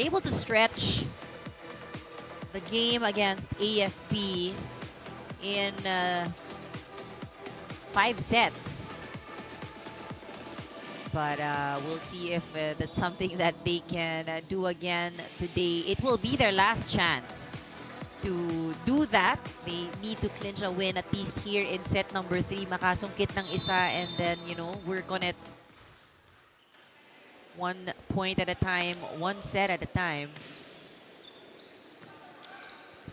able to stretch the game against AFP in 5 sets. But we'll see if that's something that they can do again today. It will be their last chance to do that. They need to clinch a win at least here in set number 3. Makasungkit ng isa and then, you know, work on it 1 point at a time, 1 set at a time.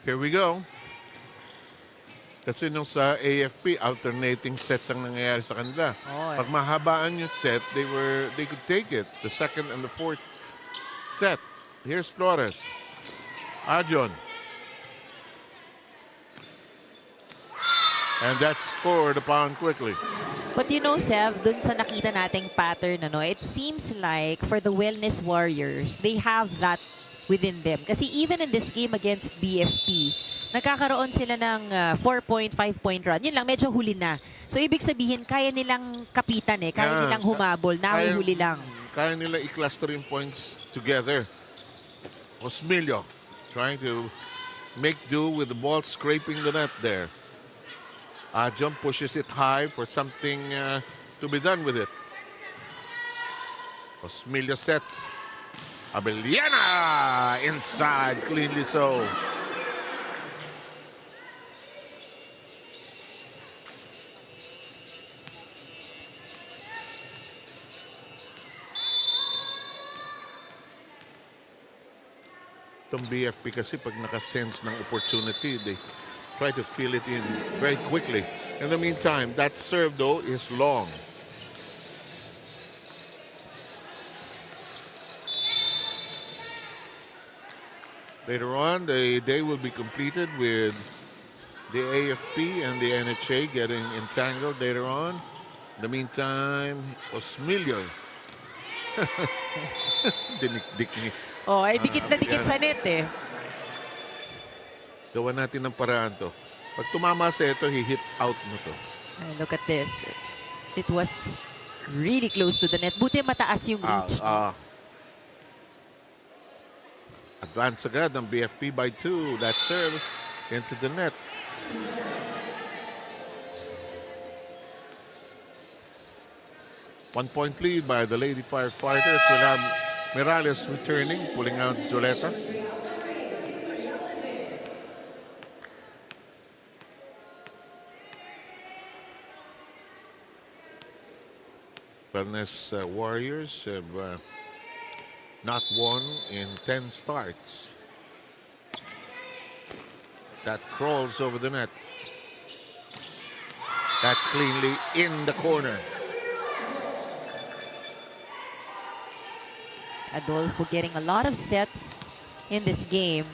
Here we go. Kasi nung sa AFP, alternating sets ang nangyayari sa kanila. Oh, Pag mahabaan yung set, they could take it. The second and the fourth set. Here's Flores. Ajon. And that's scored upon quickly. But you know, Sev, dun sa nakita nating pattern, ano, it seems like for the Wellness Warriors, they have that within them. Kasi even in this game against BFP, nagkakaroon sila ng 4-point, 5-point run. Yun lang, medyo huli na. So, ibig sabihin, kaya nilang kapitan eh. Kaya nilang humabol. Nahuhuli lang. Kaya nila i-cluster yung points together. Osmilio trying to make do with the ball scraping the net there. Ajom pushes it high for something to be done with it. Osmilio sets. Abeliana inside, cleanly so. Itong BFP kasi pag nakasense ng opportunity, they try to fill it in very quickly. In the meantime, that serve though is long. Later on, the day will be completed with the AFP and the NHA getting entangled later on. In the meantime, Osmilio. Dinikdik ni. Oh, ay dikit na dikit sa net eh. Gawa natin ng paraan to. Pag tumama sa ito, hit out mo to. Ay, look at this. It was really close to the net. Buti mataas yung reach. Advance agad ng BFP by 2. That serve into the net. One-point lead by the Lady Firefighters. We'll have Morales returning, pulling out Zuleta. Wellness Warriors have not won in 10 starts. That crawls over the net. That's cleanly in the corner. Adolfo getting a lot of sets in this game.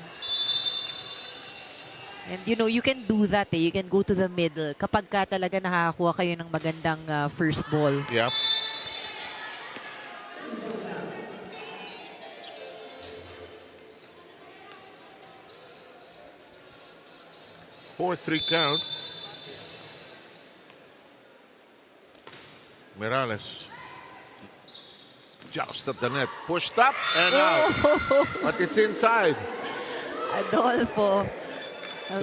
And you know, you can do that eh. You can go to the middle kapag ka talaga nakakakuha kayo ng magandang first ball. Yep. Four-three count. Morales. Just at the net. Pushed up and out. But it's inside. Adolfo.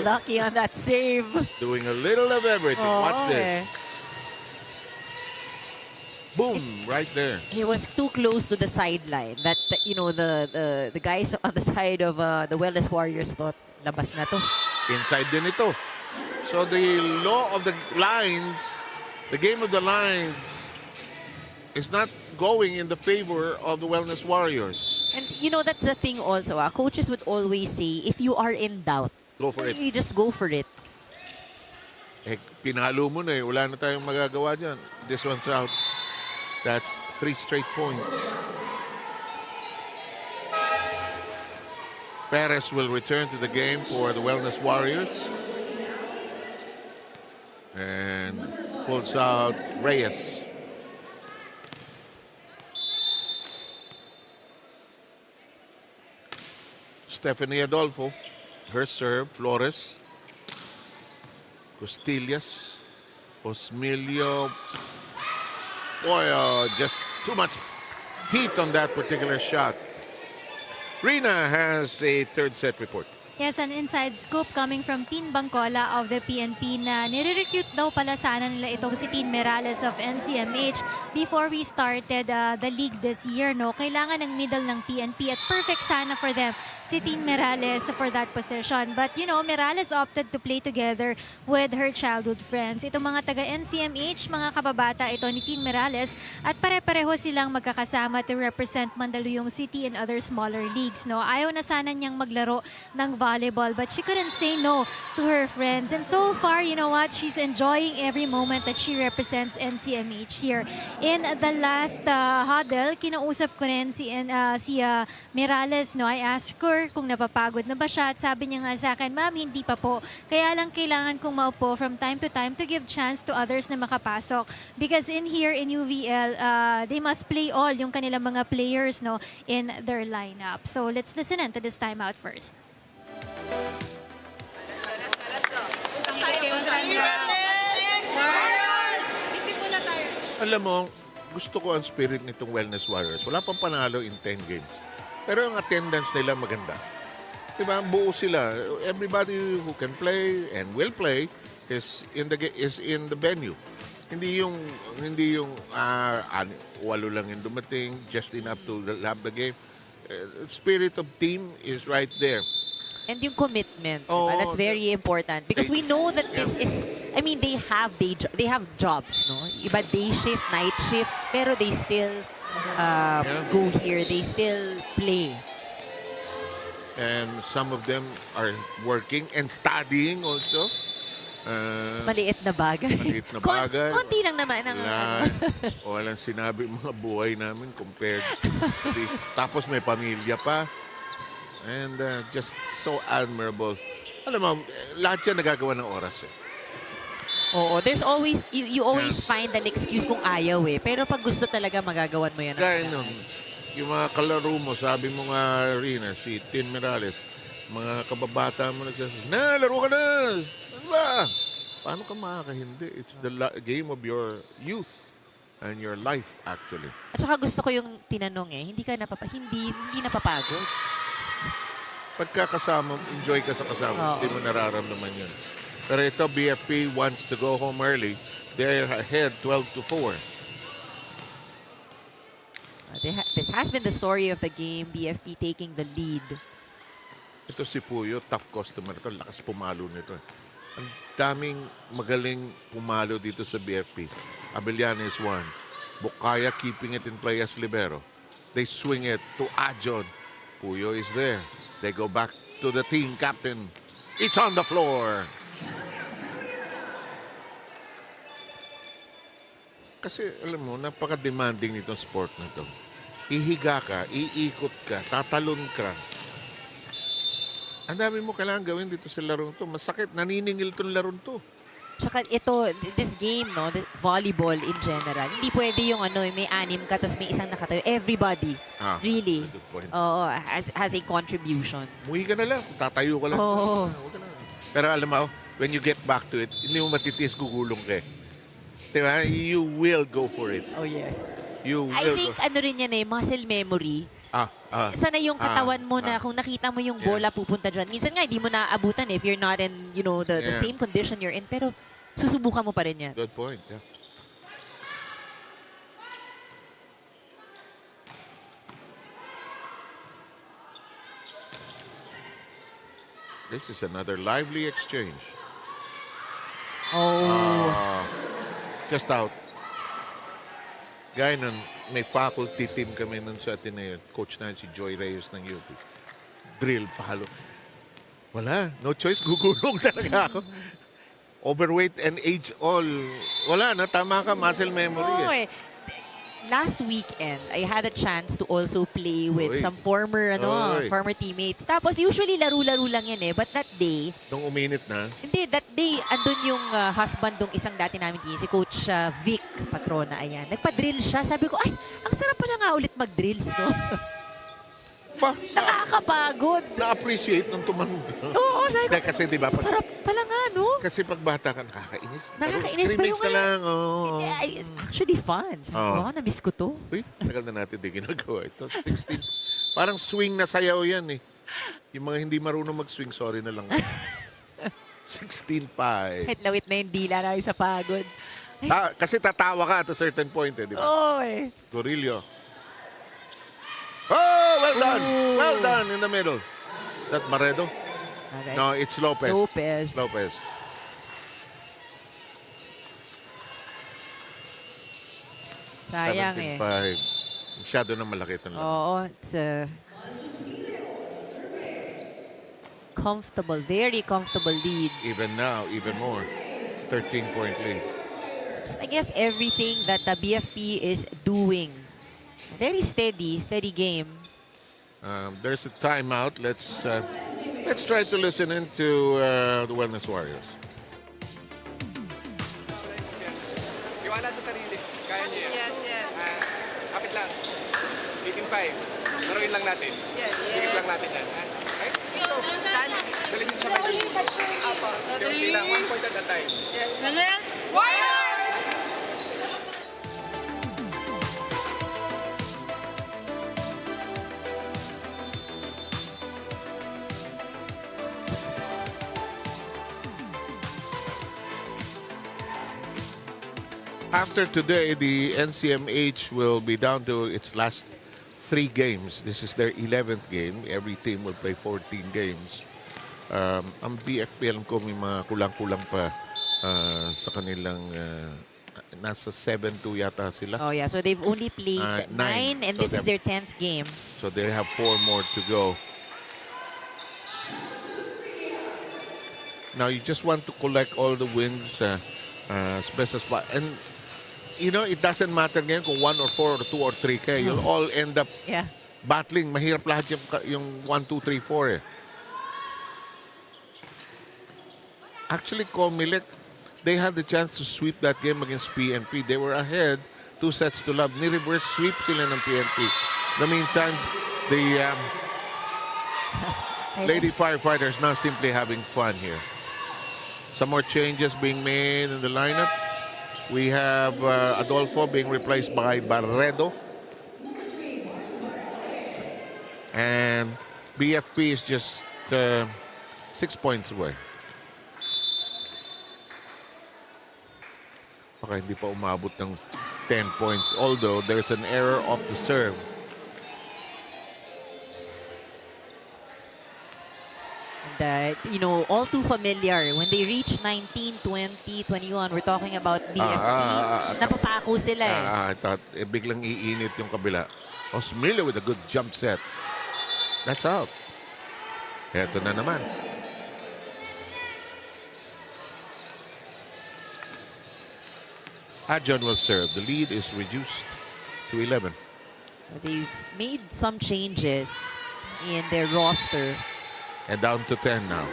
Lucky on that save. Doing a little of everything. Watch this. Boom, right there. He was too close to the sideline. That, you know, the guys on the side of the Wellness Warriors thought, labas na to. Inside din ito. So the law of the lines, the game of the lines is not going in the favor of the Wellness Warriors. And you know, that's the thing also. Coaches would always say, if you are in doubt, go for it. You just go for it. Eh, pinalo mo na eh. Wala na tayong magagawa dyan. This one's out. That's 3 straight points. Perez will return to the game for the Wellness Warriors. And pulls out Reyes. Stephanie Adolfo. Her serve. Flores. Costillas. Osmilio. Boy, just too much heat on that particular shot. Rina has a third set report. Yes, an inside scoop coming from Teen Bangkola of the PNP na nire-recruit daw pala sana nila itong si Teen Merales of NCMH before we started the league this year. No? Kailangan ng middle ng PNP at perfect sana for them si Teen Merales for that position. But you know, Merales opted to play together with her childhood friends. Itong mga taga NCMH, mga kababata ito ni Teen Merales at pare-pareho silang magkakasama to represent Mandaluyong City and other smaller leagues. No? Ayaw na sana niyang maglaro ng volleyball, but she couldn't say no to her friends. And so far, you know what? She's enjoying every moment that she represents NCMH here. In the last huddle, kinausap ko rin si Merales. No? I asked her kung napapagod na ba siya at sabi niya nga sa akin, ma'am, hindi pa po. Kaya lang kailangan kong maupo from time to give chance to others na makapasok. Because in here, in UVL, they must play all yung kanilang mga players no, in their lineup. So let's listen in to this timeout first. Alam mo, gusto ko ang spirit nitong Wellness Warriors. Wala pang panalo in 10 games. Pero ang attendance nila maganda. Diba? Buo sila. Everybody who can play and will play is in the venue. Hindi yung walo lang yung dumating, just enough to have the game. Spirit of team is right there. And yung commitment, Oh, that's very important because we know that this is, I mean, they have jobs, no? Iba day shift, night shift, pero they still go here, they still play. And some of them are working and studying also. Maliit na bagay. Maliit na bagay. Konti lang naman. Walang sinabi mga buhay namin compared to this. Tapos may pamilya pa. And just so admirable. Alam mo, lahat yan nagagawa ng oras eh. Oo, there's always, you always find an excuse kung ayaw eh. Pero pag gusto talaga, magagawan mo yan. Gaya nun, yung mga kalaro mo, sabi mo nga, Rina, si Tin Merales, mga kababata mo nagsasabi, laro ka na! Ano ba? Paano ka makakahindi? It's the game of your youth and your life, actually. At saka gusto ko yung tinanong eh, hindi napapagod. Pagkakasama, enjoy ka sa kasama. Hindi mo nararamdaman yun. Pero ito, BFP wants to go home early. They're ahead 12-4. This has been the story of the game, BFP taking the lead. Ito si Puyo, tough customer ito. Lakas pumalo nito. Ang daming magaling pumalo dito sa BFP. Abellana is one. Bukaya keeping it in play as libero. They swing it to Ajon. Puyo is there. They go back to the team captain. It's on the floor. Kasi alam mo, napaka-demanding nitong sport na to. Ihiga ka, iikot ka, tatalon ka. Ang dami mo kailangan gawin dito sa larong to. Masakit, naniningil itong larong to. Tsaka ito, this game, no, the volleyball in general, hindi pwede yung may anim ka tapos may isang nakatayo. Everybody, really, has a contribution. Muhi ka na lang, tatayo ka lang. Oo. Pero alam mo, when you get back to it, hindi mo matitiis, gugulong ka eh. Diba? You will go for it. Oh, yes. You will I think, rin yan muscle memory. Sana yung katawan mo na kung nakita mo yung bola pupunta dyan. Minsan nga, hindi mo naaabutan if you're not in, the same condition you're in. Pero susubukan mo pa rin yan. Good point, yeah. This is another lively exchange. Just out. Gaya nun, may faculty team kami nun sa Ateneo. Coach na si Joy Reyes ng UP. Drill, palo. Wala. No choice. Gugulong talaga ako. Overweight and age all. Wala na. Tama ka. Muscle memory. Last weekend, I had a chance to also play with some former teammates. Tapos usually laro-laro lang yan eh. But that day... Nung uminit na? Hindi, that day, andun yung husband ng isang dati namin team, si Coach Vic Patrona, ayan. Nagpa-drill siya. Sabi ko, ay, ang sarap pala nga ulit mag-drills, no? Nakakapagod. Na-appreciate ng tumanda. Oo, sabi ko, kasi diba, sarap pala nga, no? Kasi pag bata ka, nakakainis. Nakakainis pa yung na lang. It's actually fun. Sabi ko, na-miss ko to. Uy, tagal na natin di ginagawa ito. Parang swing na sayaw yan eh. Yung mga hindi marunong mag-swing, sorry na lang. 16-5. Kahit lawit na yung dila na sa pagod. Kasi tatawa ka at a certain point eh, di ba? Oo eh. Gorillo. Oh, well done. Ooh. Well done in the middle. Is that Maredo? Okay. No, it's Lopez. Lopez. Lopez. Sayang eh. 17-5. Masyado na malaki ito. Oo, it's a comfortable, very comfortable lead. Even now, even more. 13-point lead. Just I guess everything that the BFP is doing. Very steady game. There's a timeout. Let's try to listen into the Wellness Warriors. Iwala sa sarili. Kaya niyo yan. Yes. Kapit lang. 18-5. Laruin lang natin. Yes. Bigit lang natin yan. Okay? Let's go. Dali din sa medyo. Unti lang. 1 point at a time. Yes. Warriors! After today, the NCMH will be down to its last 3 games. This is their 11th game. Every team will play 14 games. Ang BFP, alam ko may mga kulang-kulang pa sa kanilang nasa 7-2 yata sila. Oh yeah, so they've only played 9 and So this is their 10th game. So they have 4 more to go. Now you just want to collect all the wins as best as possible. And you know, it doesn't matter ngayon kung 1 or 4 or 2 or 3 ka. You'll all end up Yeah. battling. Mahirap lahat yung 1, 2, 3, 4 eh. Actually, Comelec, they had the chance to sweep that game against PNP. They were ahead 2 sets to love. Ni-reverse sweep sila ng PNP. In the meantime, the Lady Firefighters now simply having fun here. Some more changes being made in the lineup. We have Adolfo being replaced by Barredo. And BFP is just 6 points away. Okay, hindi pa umabot ng 10 points. Although there's an error off the serve. And, you know, all too familiar. When they reach 19, 20, 21, we're talking about BFP. Napapako sila eh. I thought biglang iinit yung kabila. Osmilla with a good jump set. That's out. Eto na naman. Adjon will serve. The lead is reduced to 11. They've made some changes in their roster. And down to 10 now.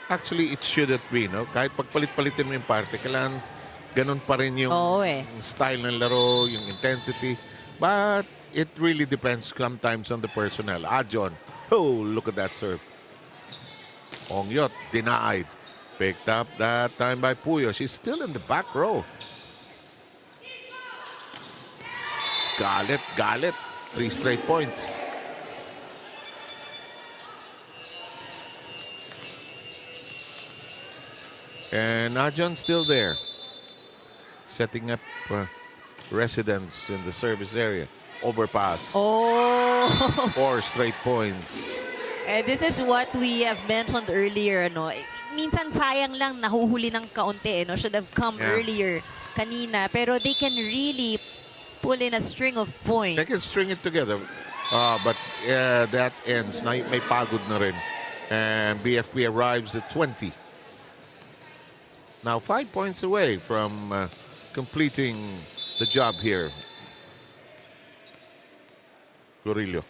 Actually, it shouldn't be, no? Kahit pagpalit-palitin mo yung parte, kailangan ganun pa rin yung style ng laro, yung intensity. But it really depends sometimes on the personnel. Adjon, oh, look at that serve. Ongyot, denied. Picked up that time by Puyo. She's still in the back row. Galit, galit. 3 straight points. And Adjon still there. Setting up residence in the service area. Overpass. Oh! 4 straight points. And this is what we have mentioned earlier. No? Minsan sayang lang nahuhuli ng kaunti. No? Should have come earlier kanina. Pero they can really pull in a string of points. They can string it together. But that ends. May pagod na rin. And BFP arrives at 20. Now 5 points away from completing the job here. Gorillo.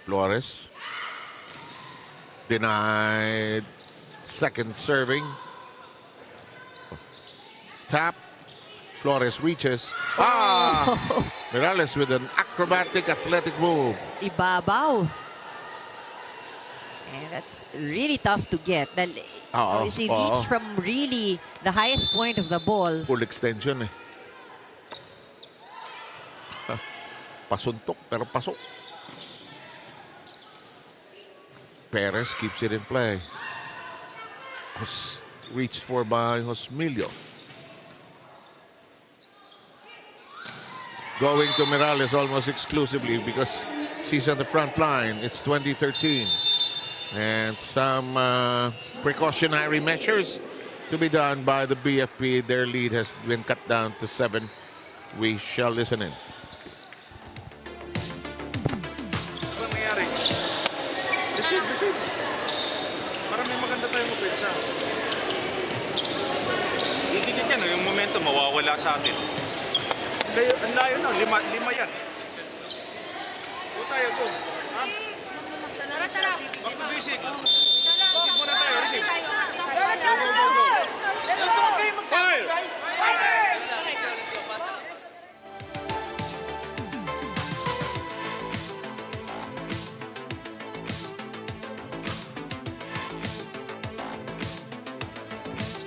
Flores. Denied. Second serving. Tap. Flores reaches. Morales with an acrobatic athletic move. Ibabaw. And that's really tough to get. She reached from really the highest point of the ball. Full extension eh. Pasuntok, pero pasok. Perez keeps it in play. Reached for by Josmilio. Going to Morales almost exclusively because she's on the front line. It's 2013. And some precautionary measures to be done by the BFP. Their lead has been cut down to 7. We shall listen in. Ano nangyari? Receive. Para may maganda tayong opensa. Didikit yan, yung momentum mawawala sa atin. Ang layo na, lima yan. Go tayo, go. Ha? Tara. Back to basic. Receive muna tayo, receive. Go. Fire!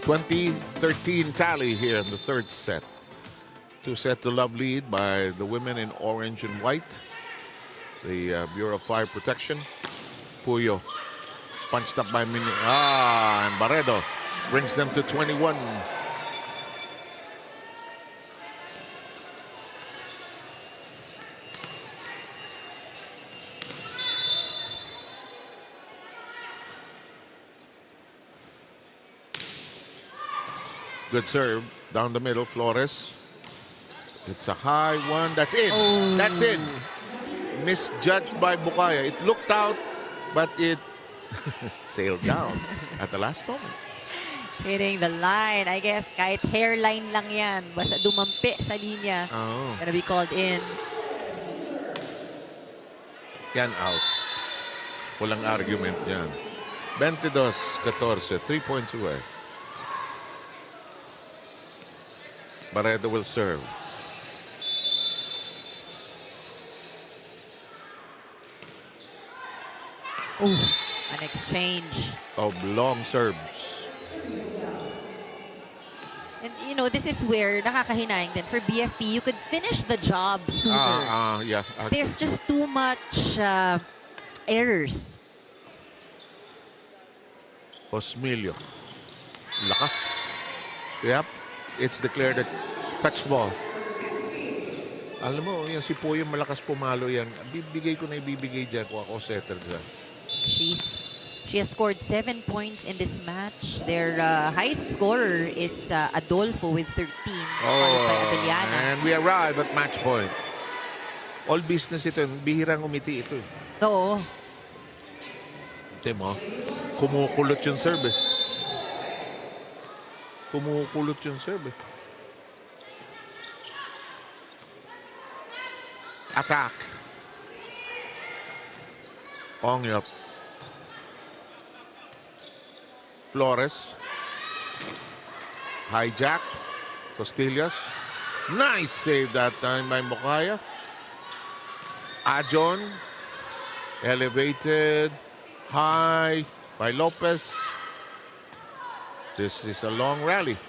.2013 tally here in the third set. 2-0 lead by the women in orange and white. The Bureau of Fire Protection. Puyo punched up by and Barredo brings them to 21. Good serve down the middle, Flores. It's a high one. That's in. Oh. That's in. Misjudged by Bukaya. It looked out, but it sailed down at the last moment. Hitting the line. I guess kahit hairline lang yan. Basta dumampi sa linya. Oh. Gonna be called in. Yan out. Walang argument dyan. 22-14. 3 points away. Barredo will serve. Ooh, an exchange of long serves. And you know, this is where nakakahinayang din for BFP. You could finish the job sooner. Yeah. There's just too much errors. Josmilio. Lakas. Yep. It's declared a touch ball. Alam mo, yan si Puyo malakas pumalo yan. Bibigay ko na ibibigay dyan kung ako setter dyan. She has scored 7 points in this match. Their highest scorer is Adolfo with 13. Followed by Abelianas. And we arrive at match point. All business ito. Bihirang umiti ito. Oo. Ito mo, kumukulot yung serve eh. Kumukulot yung serve. Attack. Ongyop. Flores. Hijack. Costillas. Nice save that time by Mokaya. Ajon. Elevated. High by Lopez. This is a long rally.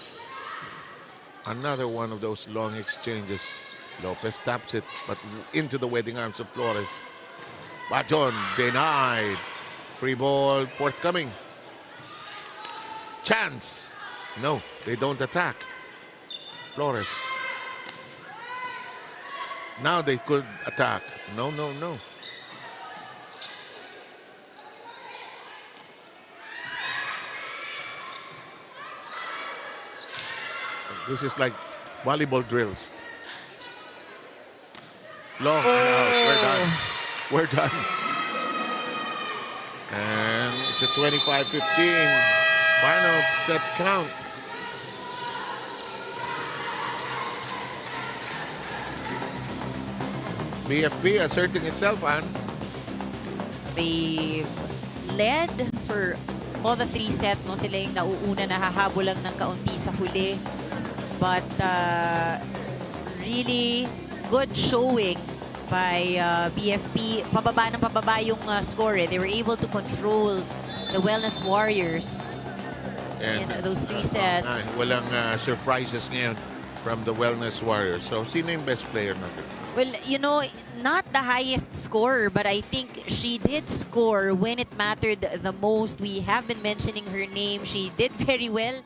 Another one of those long exchanges. Lopez taps it, but into the wedding arms of Flores. Bajon denied. Free ball forthcoming. Chance. No, they don't attack. Flores. Now they could attack. No. This is like volleyball drills. Long and out. We're done. And it's a 25-15 final set count. BFP asserting itself, and they've led for all the 3 sets. No? Sila yung nauuna, nahahabol lang ng kaunti sa huli. But really good showing by BFP. Pababa ng pababa yung score. They were able to control the Wellness Warriors in those 3 sets. Walang surprises ngayon. from the Wellness Warriors. So, sino yung best player natin? Well, you know, not the highest scorer, but I think she did score when it mattered the most. We have been mentioning her name. She did very well